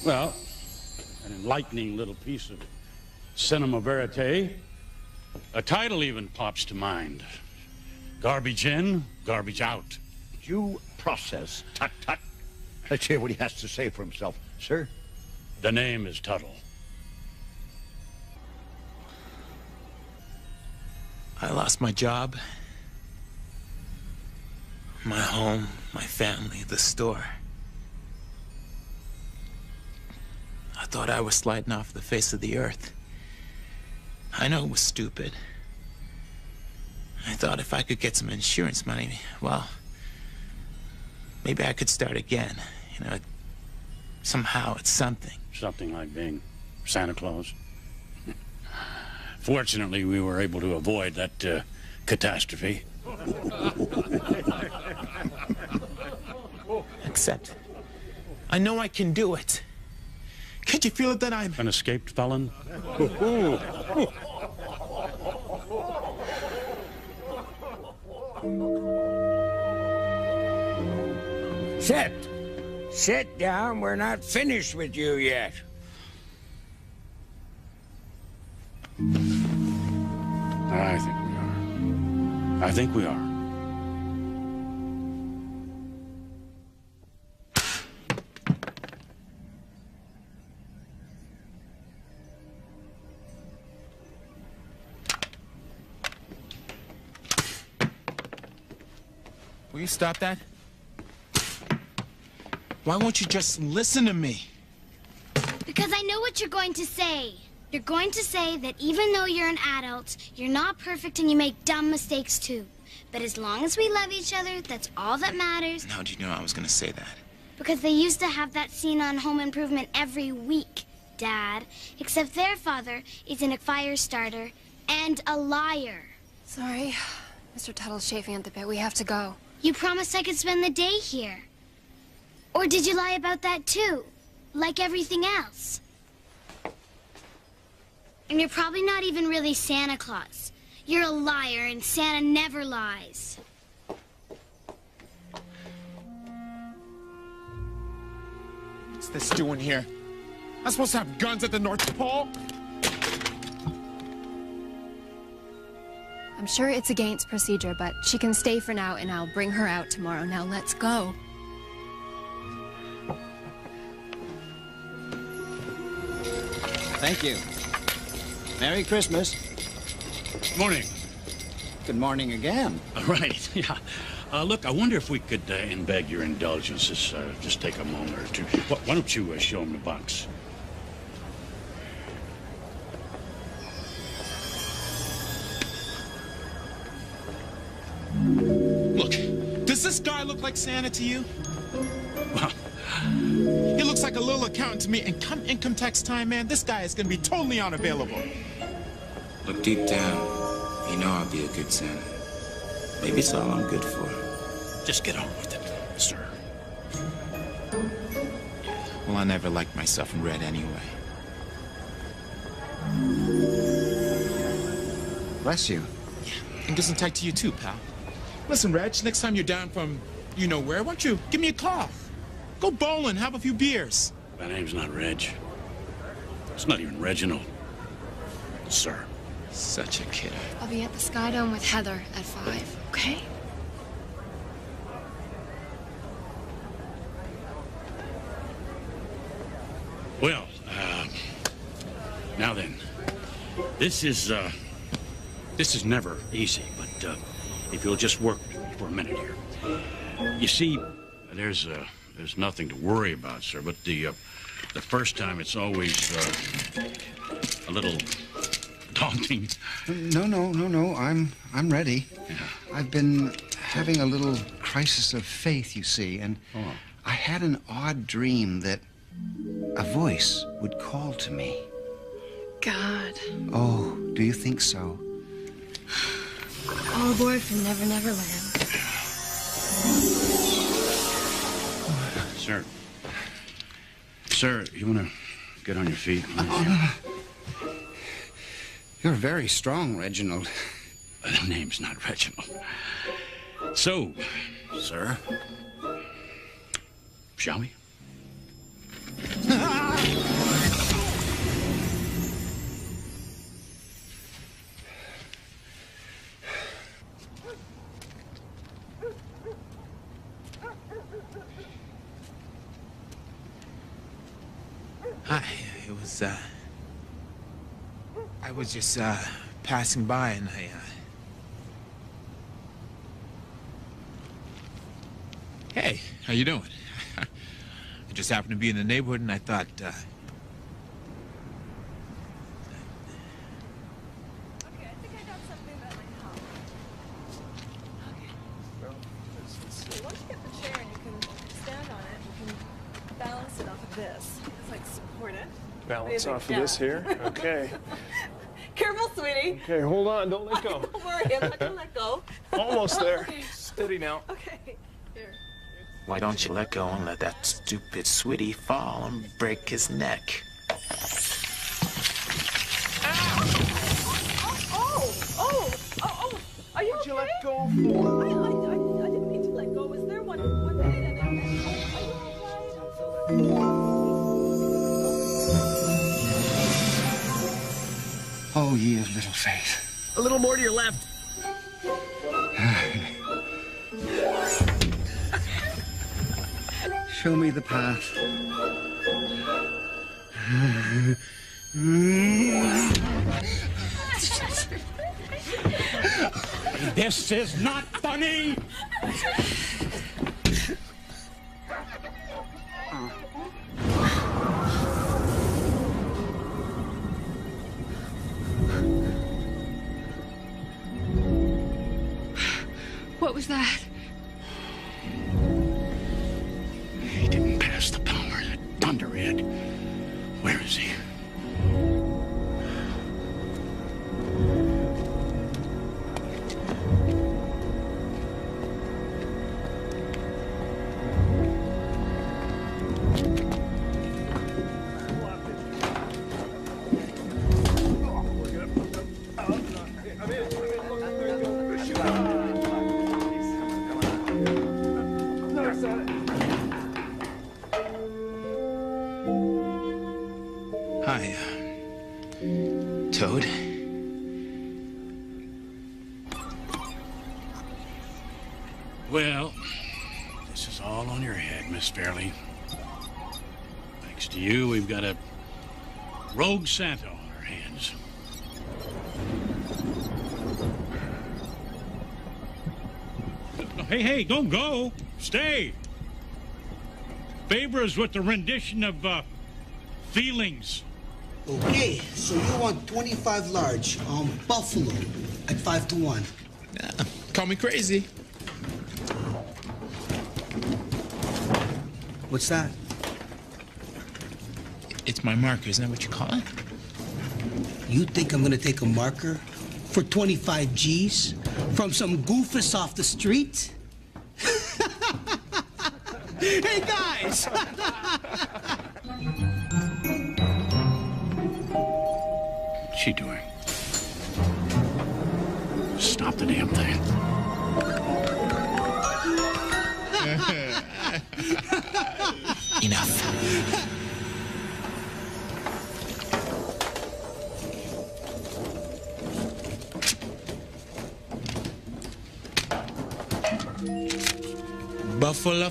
Well, an enlightening little piece of cinema verite. A title even pops to mind. Garbage in, garbage out. Due process. Tut, tut. Let's hear what he has to say for himself, sir. The name is Tuttle. I lost my job, my home, my family, the store. I thought I was sliding off the face of the earth. I know it was stupid. I thought if I could get some insurance money, well, maybe I could start again. You know, somehow it's something. Something like being Santa Claus. Fortunately, we were able to avoid that catastrophe. Except, I know I can do it. Can't you feel it that I'm... An escaped felon? Sit down. We're not finished with you yet. I think we are. I think we are. Will you stop that? Why won't you just listen to me? Because I know what you're going to say. You're going to say that even though you're an adult, you're not perfect and you make dumb mistakes too. But as long as we love each other, that's all that matters. How did you know I was going to say that? Because they used to have that scene on Home Improvement every week. Dad, except their father isn't a fire starter and a liar. Sorry. Mr. Tuttle's chafing at the bit. We have to go. You promised I could spend the day here. Or did you lie about that too? Like everything else? And you're probably not even really Santa Claus. You're a liar, and Santa never lies. What's this doing here? I'm supposed to have guns at the North Pole? I'm sure it's against procedure, but she can stay for now, and I'll bring her out tomorrow. Now let's go. Thank you. Merry Christmas. Morning. Good morning again. Right, yeah. Look, I wonder if we could, and beg your indulgences, just take a moment or two. Why don't you show him the box? Look, does this guy look like Santa to you? He looks like a little accountant to me, and come income tax time, man, this guy is gonna be totally unavailable. Look, deep down, you know I'll be a good Santa. Maybe it's all I'm good for. Just get on with it, sir. Well, I never liked myself in red anyway. Bless you. And Gesundheit to you too, pal. Listen, Reg, next time you're down from you-know-where, why don't you give me a call? Go bowling, have a few beers. My name's not Reg. It's not even Reginald. Sir. Such a kidder. I'll be at the Sky Dome with Heather at 5, okay? Well, now then, this is never easy, but if you'll just work with me for a minute here. You see, there's nothing to worry about, sir, but the first time it's always a little daunting. No. I'm ready. Yeah. I've been having a little crisis of faith, you see, and I had an odd dream that a voice would call to me. God. Oh, do you think so? All aboard from Never Never Land. Sir, you want to get on your feet? You're very strong, Reginald. The name's not Reginald. So, sir, shall we? Hi, I was just, passing by and Hey, how you doing? I just happened to be in the neighborhood and I thought, Okay, I think I got something that might help. Okay. So once you get the chair and you can stand on it, you can balance it off of this. It's like support it. Balance off of this here? Okay. Careful, sweetie. Okay, hold on. Don't let go. Don't worry, I'm not gonna let go. Almost there. Okay. Steady now. Okay. Here. Why don't you let go and let that stupid sweetie fall and break his neck? Oh! Are you okay? What'd you let go for? I didn't mean to let go. Was there one minute and are you all right? Oh, ye of little faith. A little more to your left. Show me the path. This is not funny! What was that? He didn't pass the power, that dunderhead. Where is he? Hi, Toad. Well, this is all on your head, Miss Fairley. Thanks to you, we've got a rogue Santa on our hands. Hey, don't go. Stay. Favors with the rendition of, feelings. Okay, so you want 25 large on Buffalo at 5 to 1. Call me crazy. What's that? It's my marker, isn't that what you call it? You think I'm gonna take a marker for 25 G's from some goofus off the street? Hey, guys! What's she doing? Stop the damn thing. Enough. Buffalo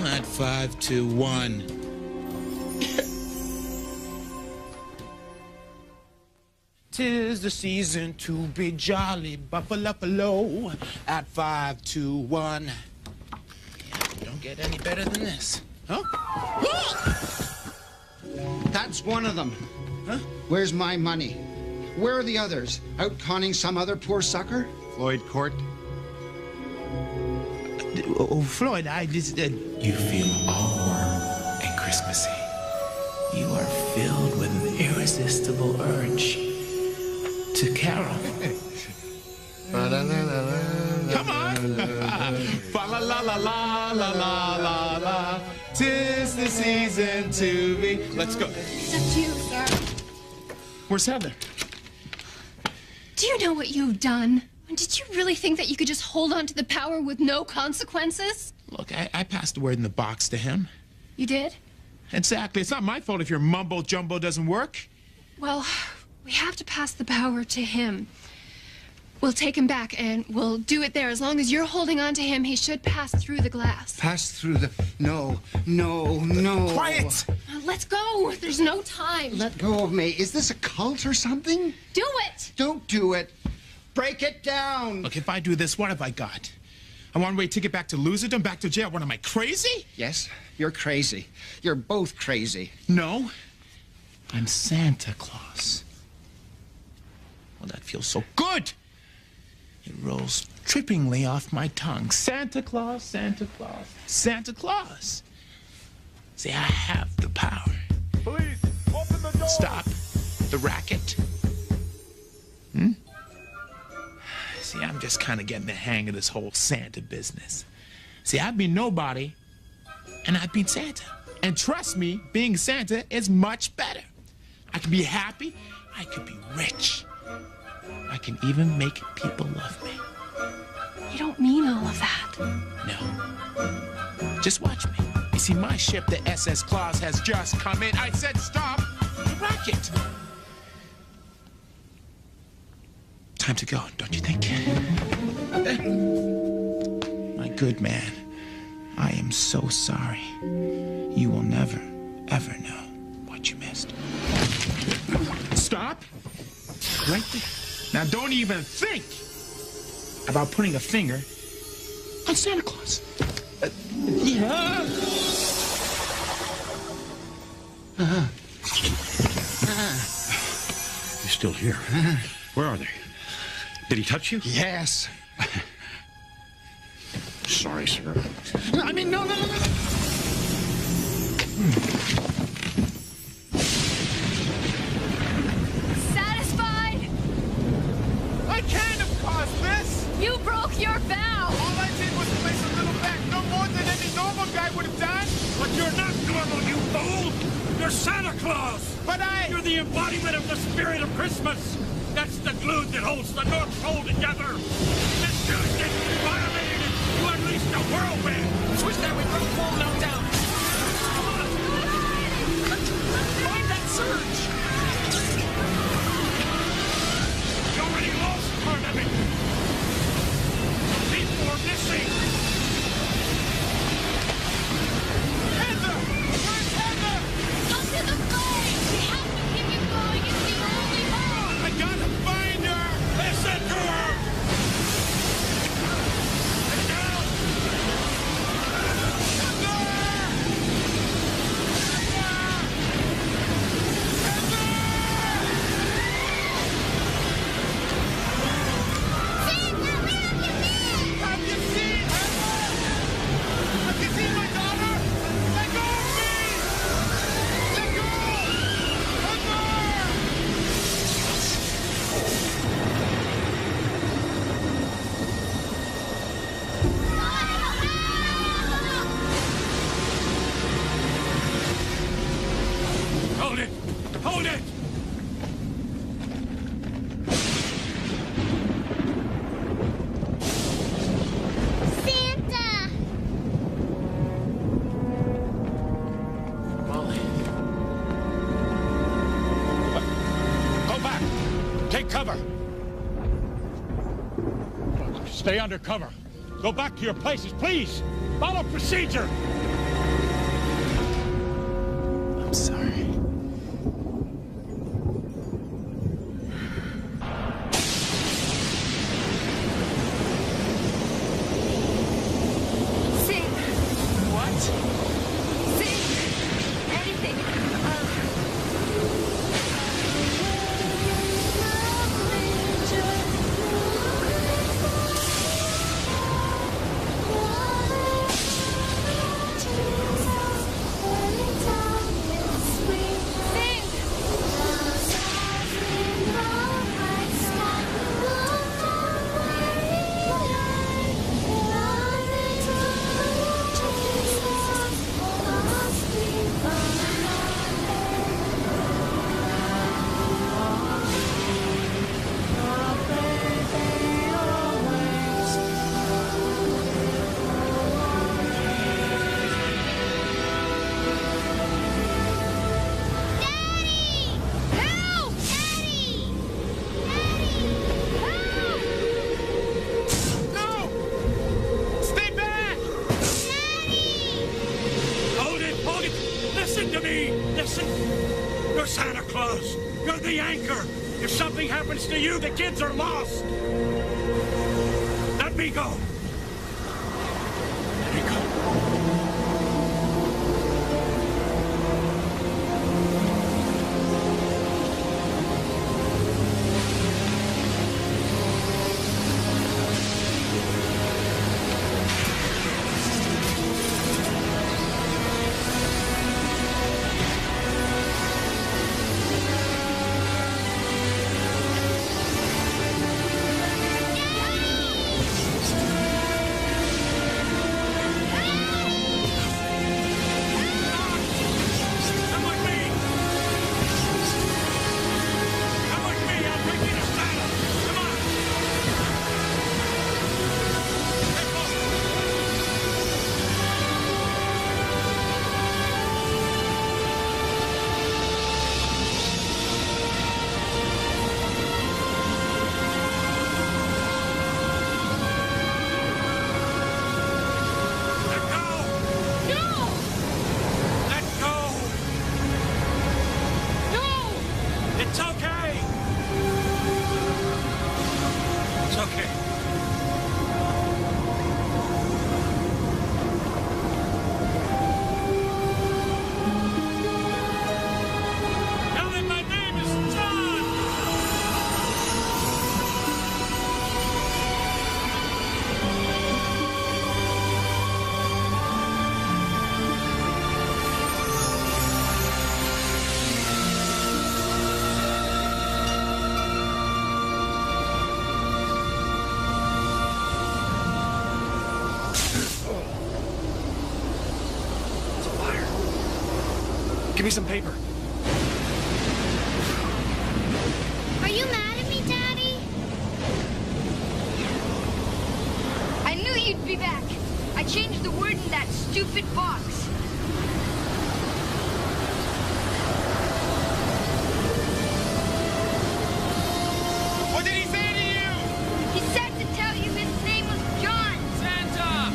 at 5 to 1. Tis the season to be jolly, Buffalo at 5 to 1. Don't get any better than this. Huh? That's one of them. Huh? Where's my money? Where are the others? Out conning some other poor sucker? Floyd Court. Oh, Floyd, I just... You feel all warm and Christmassy. You are filled with an irresistible urge to carol. Come on! Fa la la la la la la la la. Tis the season to be... Let's go. Except you, sir. Where's Heather? Do you know what you've done? Did you really think that you could just hold on to the power with no consequences? Look, I passed the word in the box to him. You did? Exactly. It's not my fault if your mumbo-jumbo doesn't work. Well, we have to pass the power to him. We'll take him back, and we'll do it there. As long as you're holding on to him, he should pass through the glass. Pass through the... No. Quiet! Let's go. There's no time. Let go of me. Is this a cult or something? Do it! Don't do it. Break it down. Look, if I do this, what have I got? A one-way ticket back to loserdom, back to jail. What, am I crazy? Yes, you're crazy. You're both crazy. No. I'm Santa Claus. Well, that feels so good. It rolls trippingly off my tongue. Santa Claus, Santa Claus, Santa Claus. See, I have the power. Please, open the door. Stop the racket. See, I'm just kind of getting the hang of this whole Santa business. See, I've been nobody, and I've been Santa. And trust me, being Santa is much better. I can be happy, I could be rich. I can even make people love me. You don't mean all of that. No. Just watch me. You see, my ship, the SS Claus, has just come in. I said stop the racket. Time to go, don't you think? My good man, I am so sorry. You will never, ever know what you missed. Stop. Right there. Now, don't even think about putting a finger on Santa Claus. Yeah. You're still here. Where are they? Did he touch you? Yes. Sorry, sir. I mean, no. Satisfied? I can't have caused this. You broke your vow. All I did was place a little bet, no more than any normal guy would have done. But you're not normal, you fool! You're Santa Claus! But You're the embodiment of the spirit of Christmas! That's the glue that holds the North Pole together! This Tuesday, you violated it! You unleashed a whirlwind! Switch that way, bro. Fall now down. Find that surge. Hold it! Santa! Molly. Go back! Take cover! Stay under cover. Go back to your places, please! Follow procedure! I'm sorry. Sing. What? Sing. Anything. Hold it! Listen to me! Listen! You're Santa Claus! You're the anchor! If something happens to you, the kids are lost! Let me go! Let me go. It's okay. It's okay. Tell him my name is John. Give me some paper. Are you mad at me, Daddy? I knew you'd be back. I changed the word in that stupid box. What did he say to you? He said to tell you his name was John. Santa!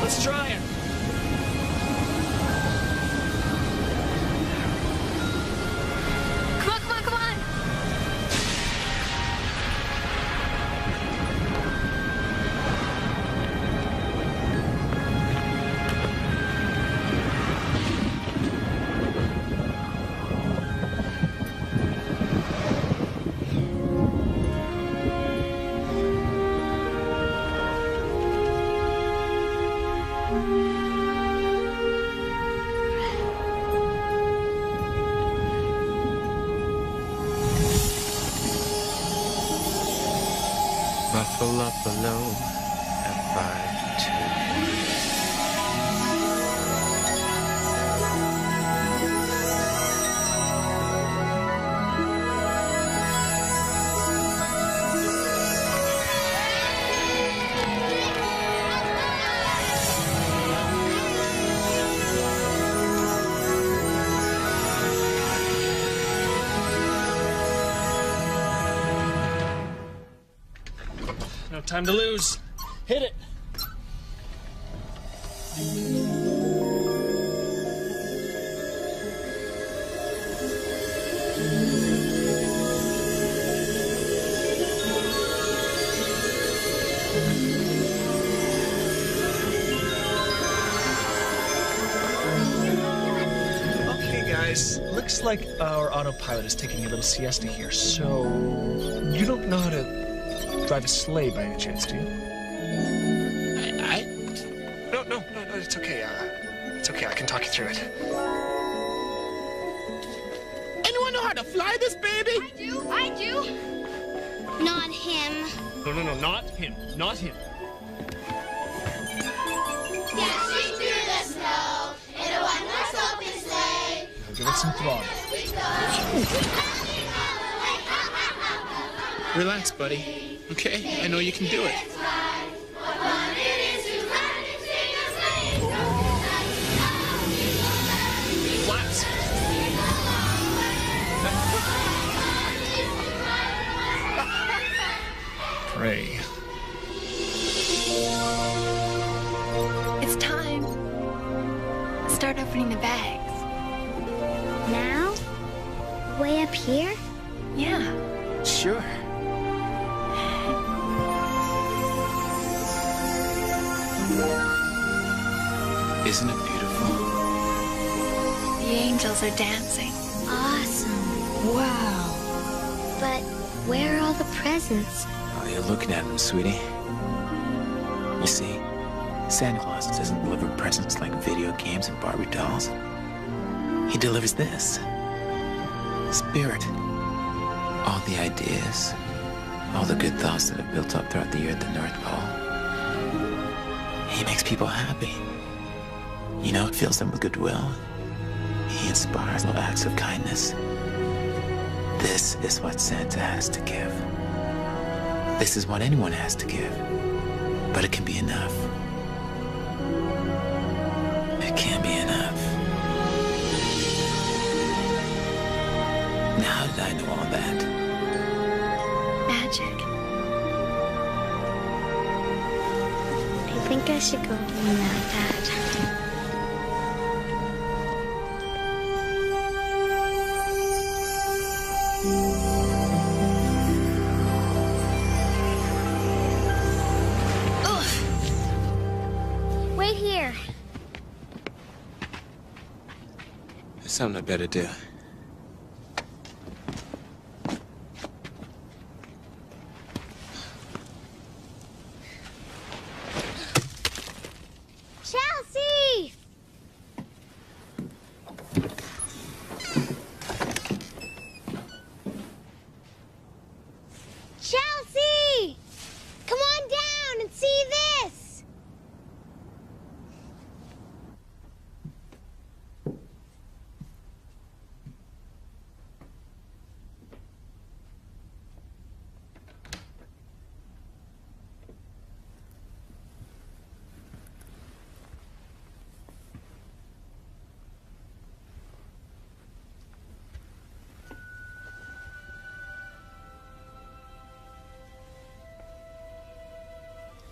Let's try it. Come on, come on, come on. Buffalo below at 5-2. time to lose. Hit it. Looks like our autopilot is taking a little siesta here, so you don't know how to drive a sleigh by any chance, do you? No, it's okay. It's okay, I can talk you through it. Anyone know how to fly this baby? I do. Not him. No, not him. Not him. Dashing through the snow in a one-horse open sleigh. I'll give it some throttle. Relax, buddy. Okay? I know you can do it. Flaps. Pray. It's time. Start opening the bags. Now? Way up here? Yeah. Sure. Isn't it beautiful? The angels are dancing. Awesome. Wow. But where are all the presents? Oh, you're looking at them, sweetie. You see, Santa Claus doesn't deliver presents like video games and Barbie dolls. He delivers this. Spirit. All the ideas, all the good thoughts that have built up throughout the year at the North Pole. He makes people happy. You know, it fills them with goodwill. He inspires little acts of kindness. This is what Santa has to give. This is what anyone has to give. But it can be enough. It can be enough. Now, how did I know all that? Magic. I think I should go home now, Dad. Wait here. There's something I better do. Chelsea! Chelsea! Come on down and see this!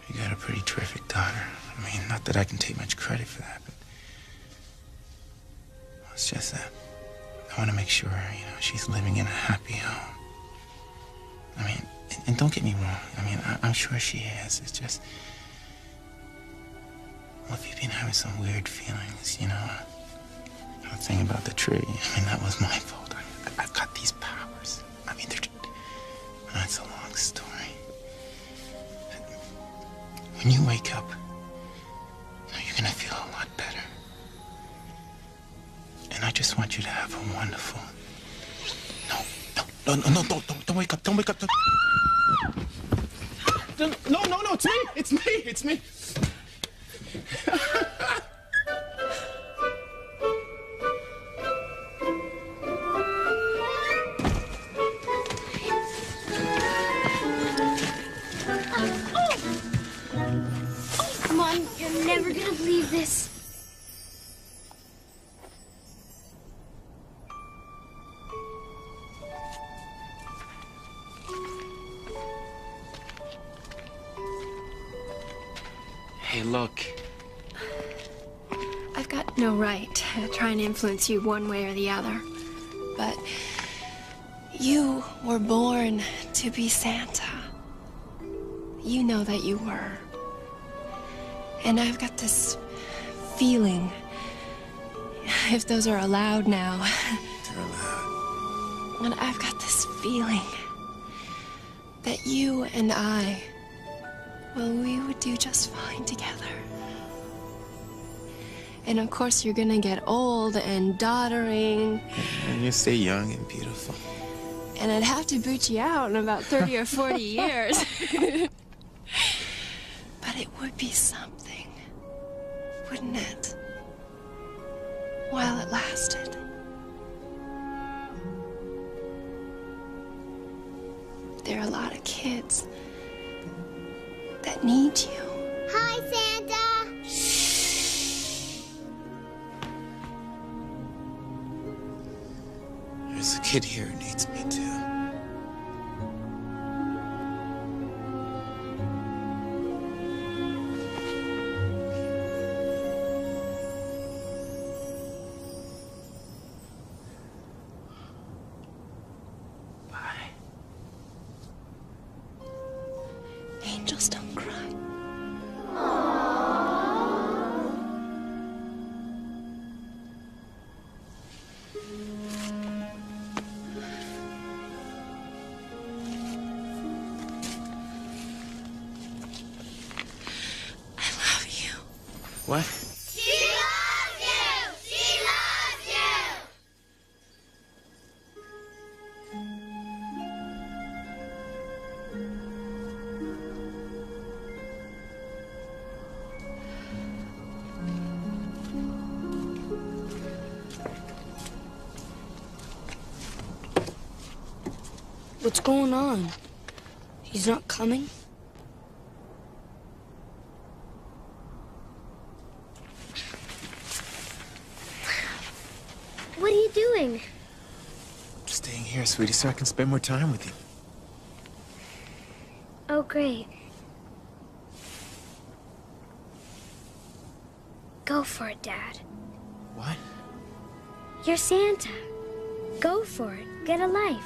You got a pretty terrific daughter. I mean, not that I can take much credit for that, but it's just that I want to make sure, she's living in a happy home. I mean, and don't get me wrong. I mean, I'm sure she is. It's just, well, if you've been having some weird feelings, the thing about the tree, I mean, that was my fault. I've got these powers. I mean, it's a long story. When you wake up, you're gonna feel a lot better. And I just want you to have a wonderful... No, don't wake up, don't wake up. No, it's me. Come on, you're never gonna believe this. luck. I've got no right to try and influence you one way or the other. But you were born to be Santa. You know that you were. And I've got this feeling, if those are allowed now. They're allowed. And I've got this feeling that you and I, well, we would do just fine together. And of course, you're gonna get old and doddering. And you stay young and beautiful. And I'd have to boot you out in about 30 or 40 years. But it would be something, wouldn't it? While it lasted. There are a lot of kids that need you. Hi, Santa. There's a kid here who needs me too. Angels don't cry. I love you. What? She loves you! She loves you! What's going on? He's not coming? What are you doing? Staying here, sweetie, so I can spend more time with you. Oh, great. Go for it, Dad. What? You're Santa. Go for it. Get a life.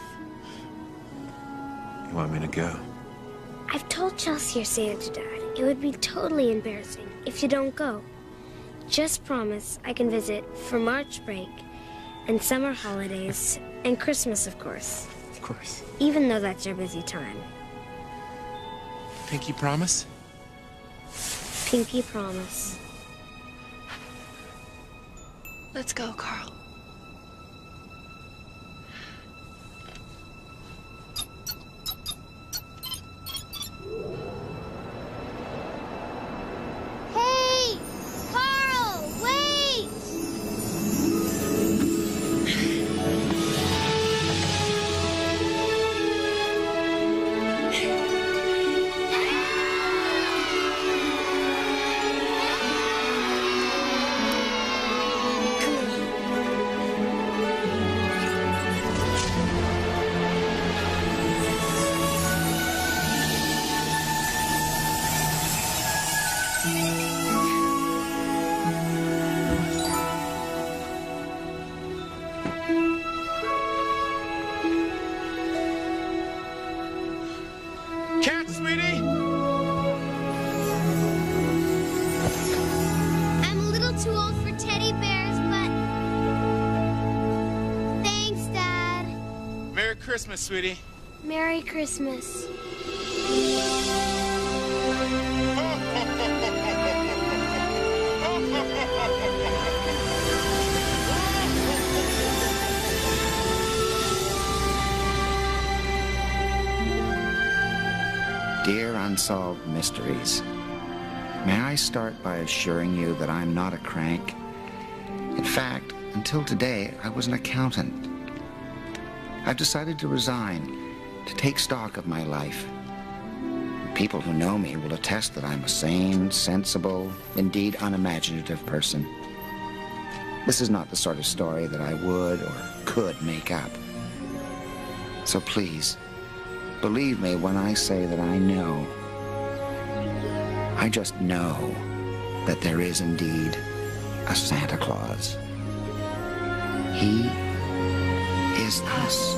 You want me to go? I've told Chelsea you're Santa, Dad. It would be totally embarrassing if you don't go. Just promise I can visit for March break and summer holidays and Christmas, of course. Of course. Even though that's your busy time. Pinky promise? Pinky promise. Let's go, Carl. Hey! Carl, wait! Cat, sweetie! I'm a little too old for teddy bears, but... Thanks, Dad. Merry Christmas, sweetie. Merry Christmas. Dear Unsolved Mysteries, may I start by assuring you that I'm not a crank? In fact, until today, I was an accountant. I've decided to resign, to take stock of my life. People who know me will attest that I'm a sane, sensible, indeed unimaginative person. This is not the sort of story that I would or could make up. So please, believe me when I say that I know. I just know that there is indeed a Santa Claus. He is us.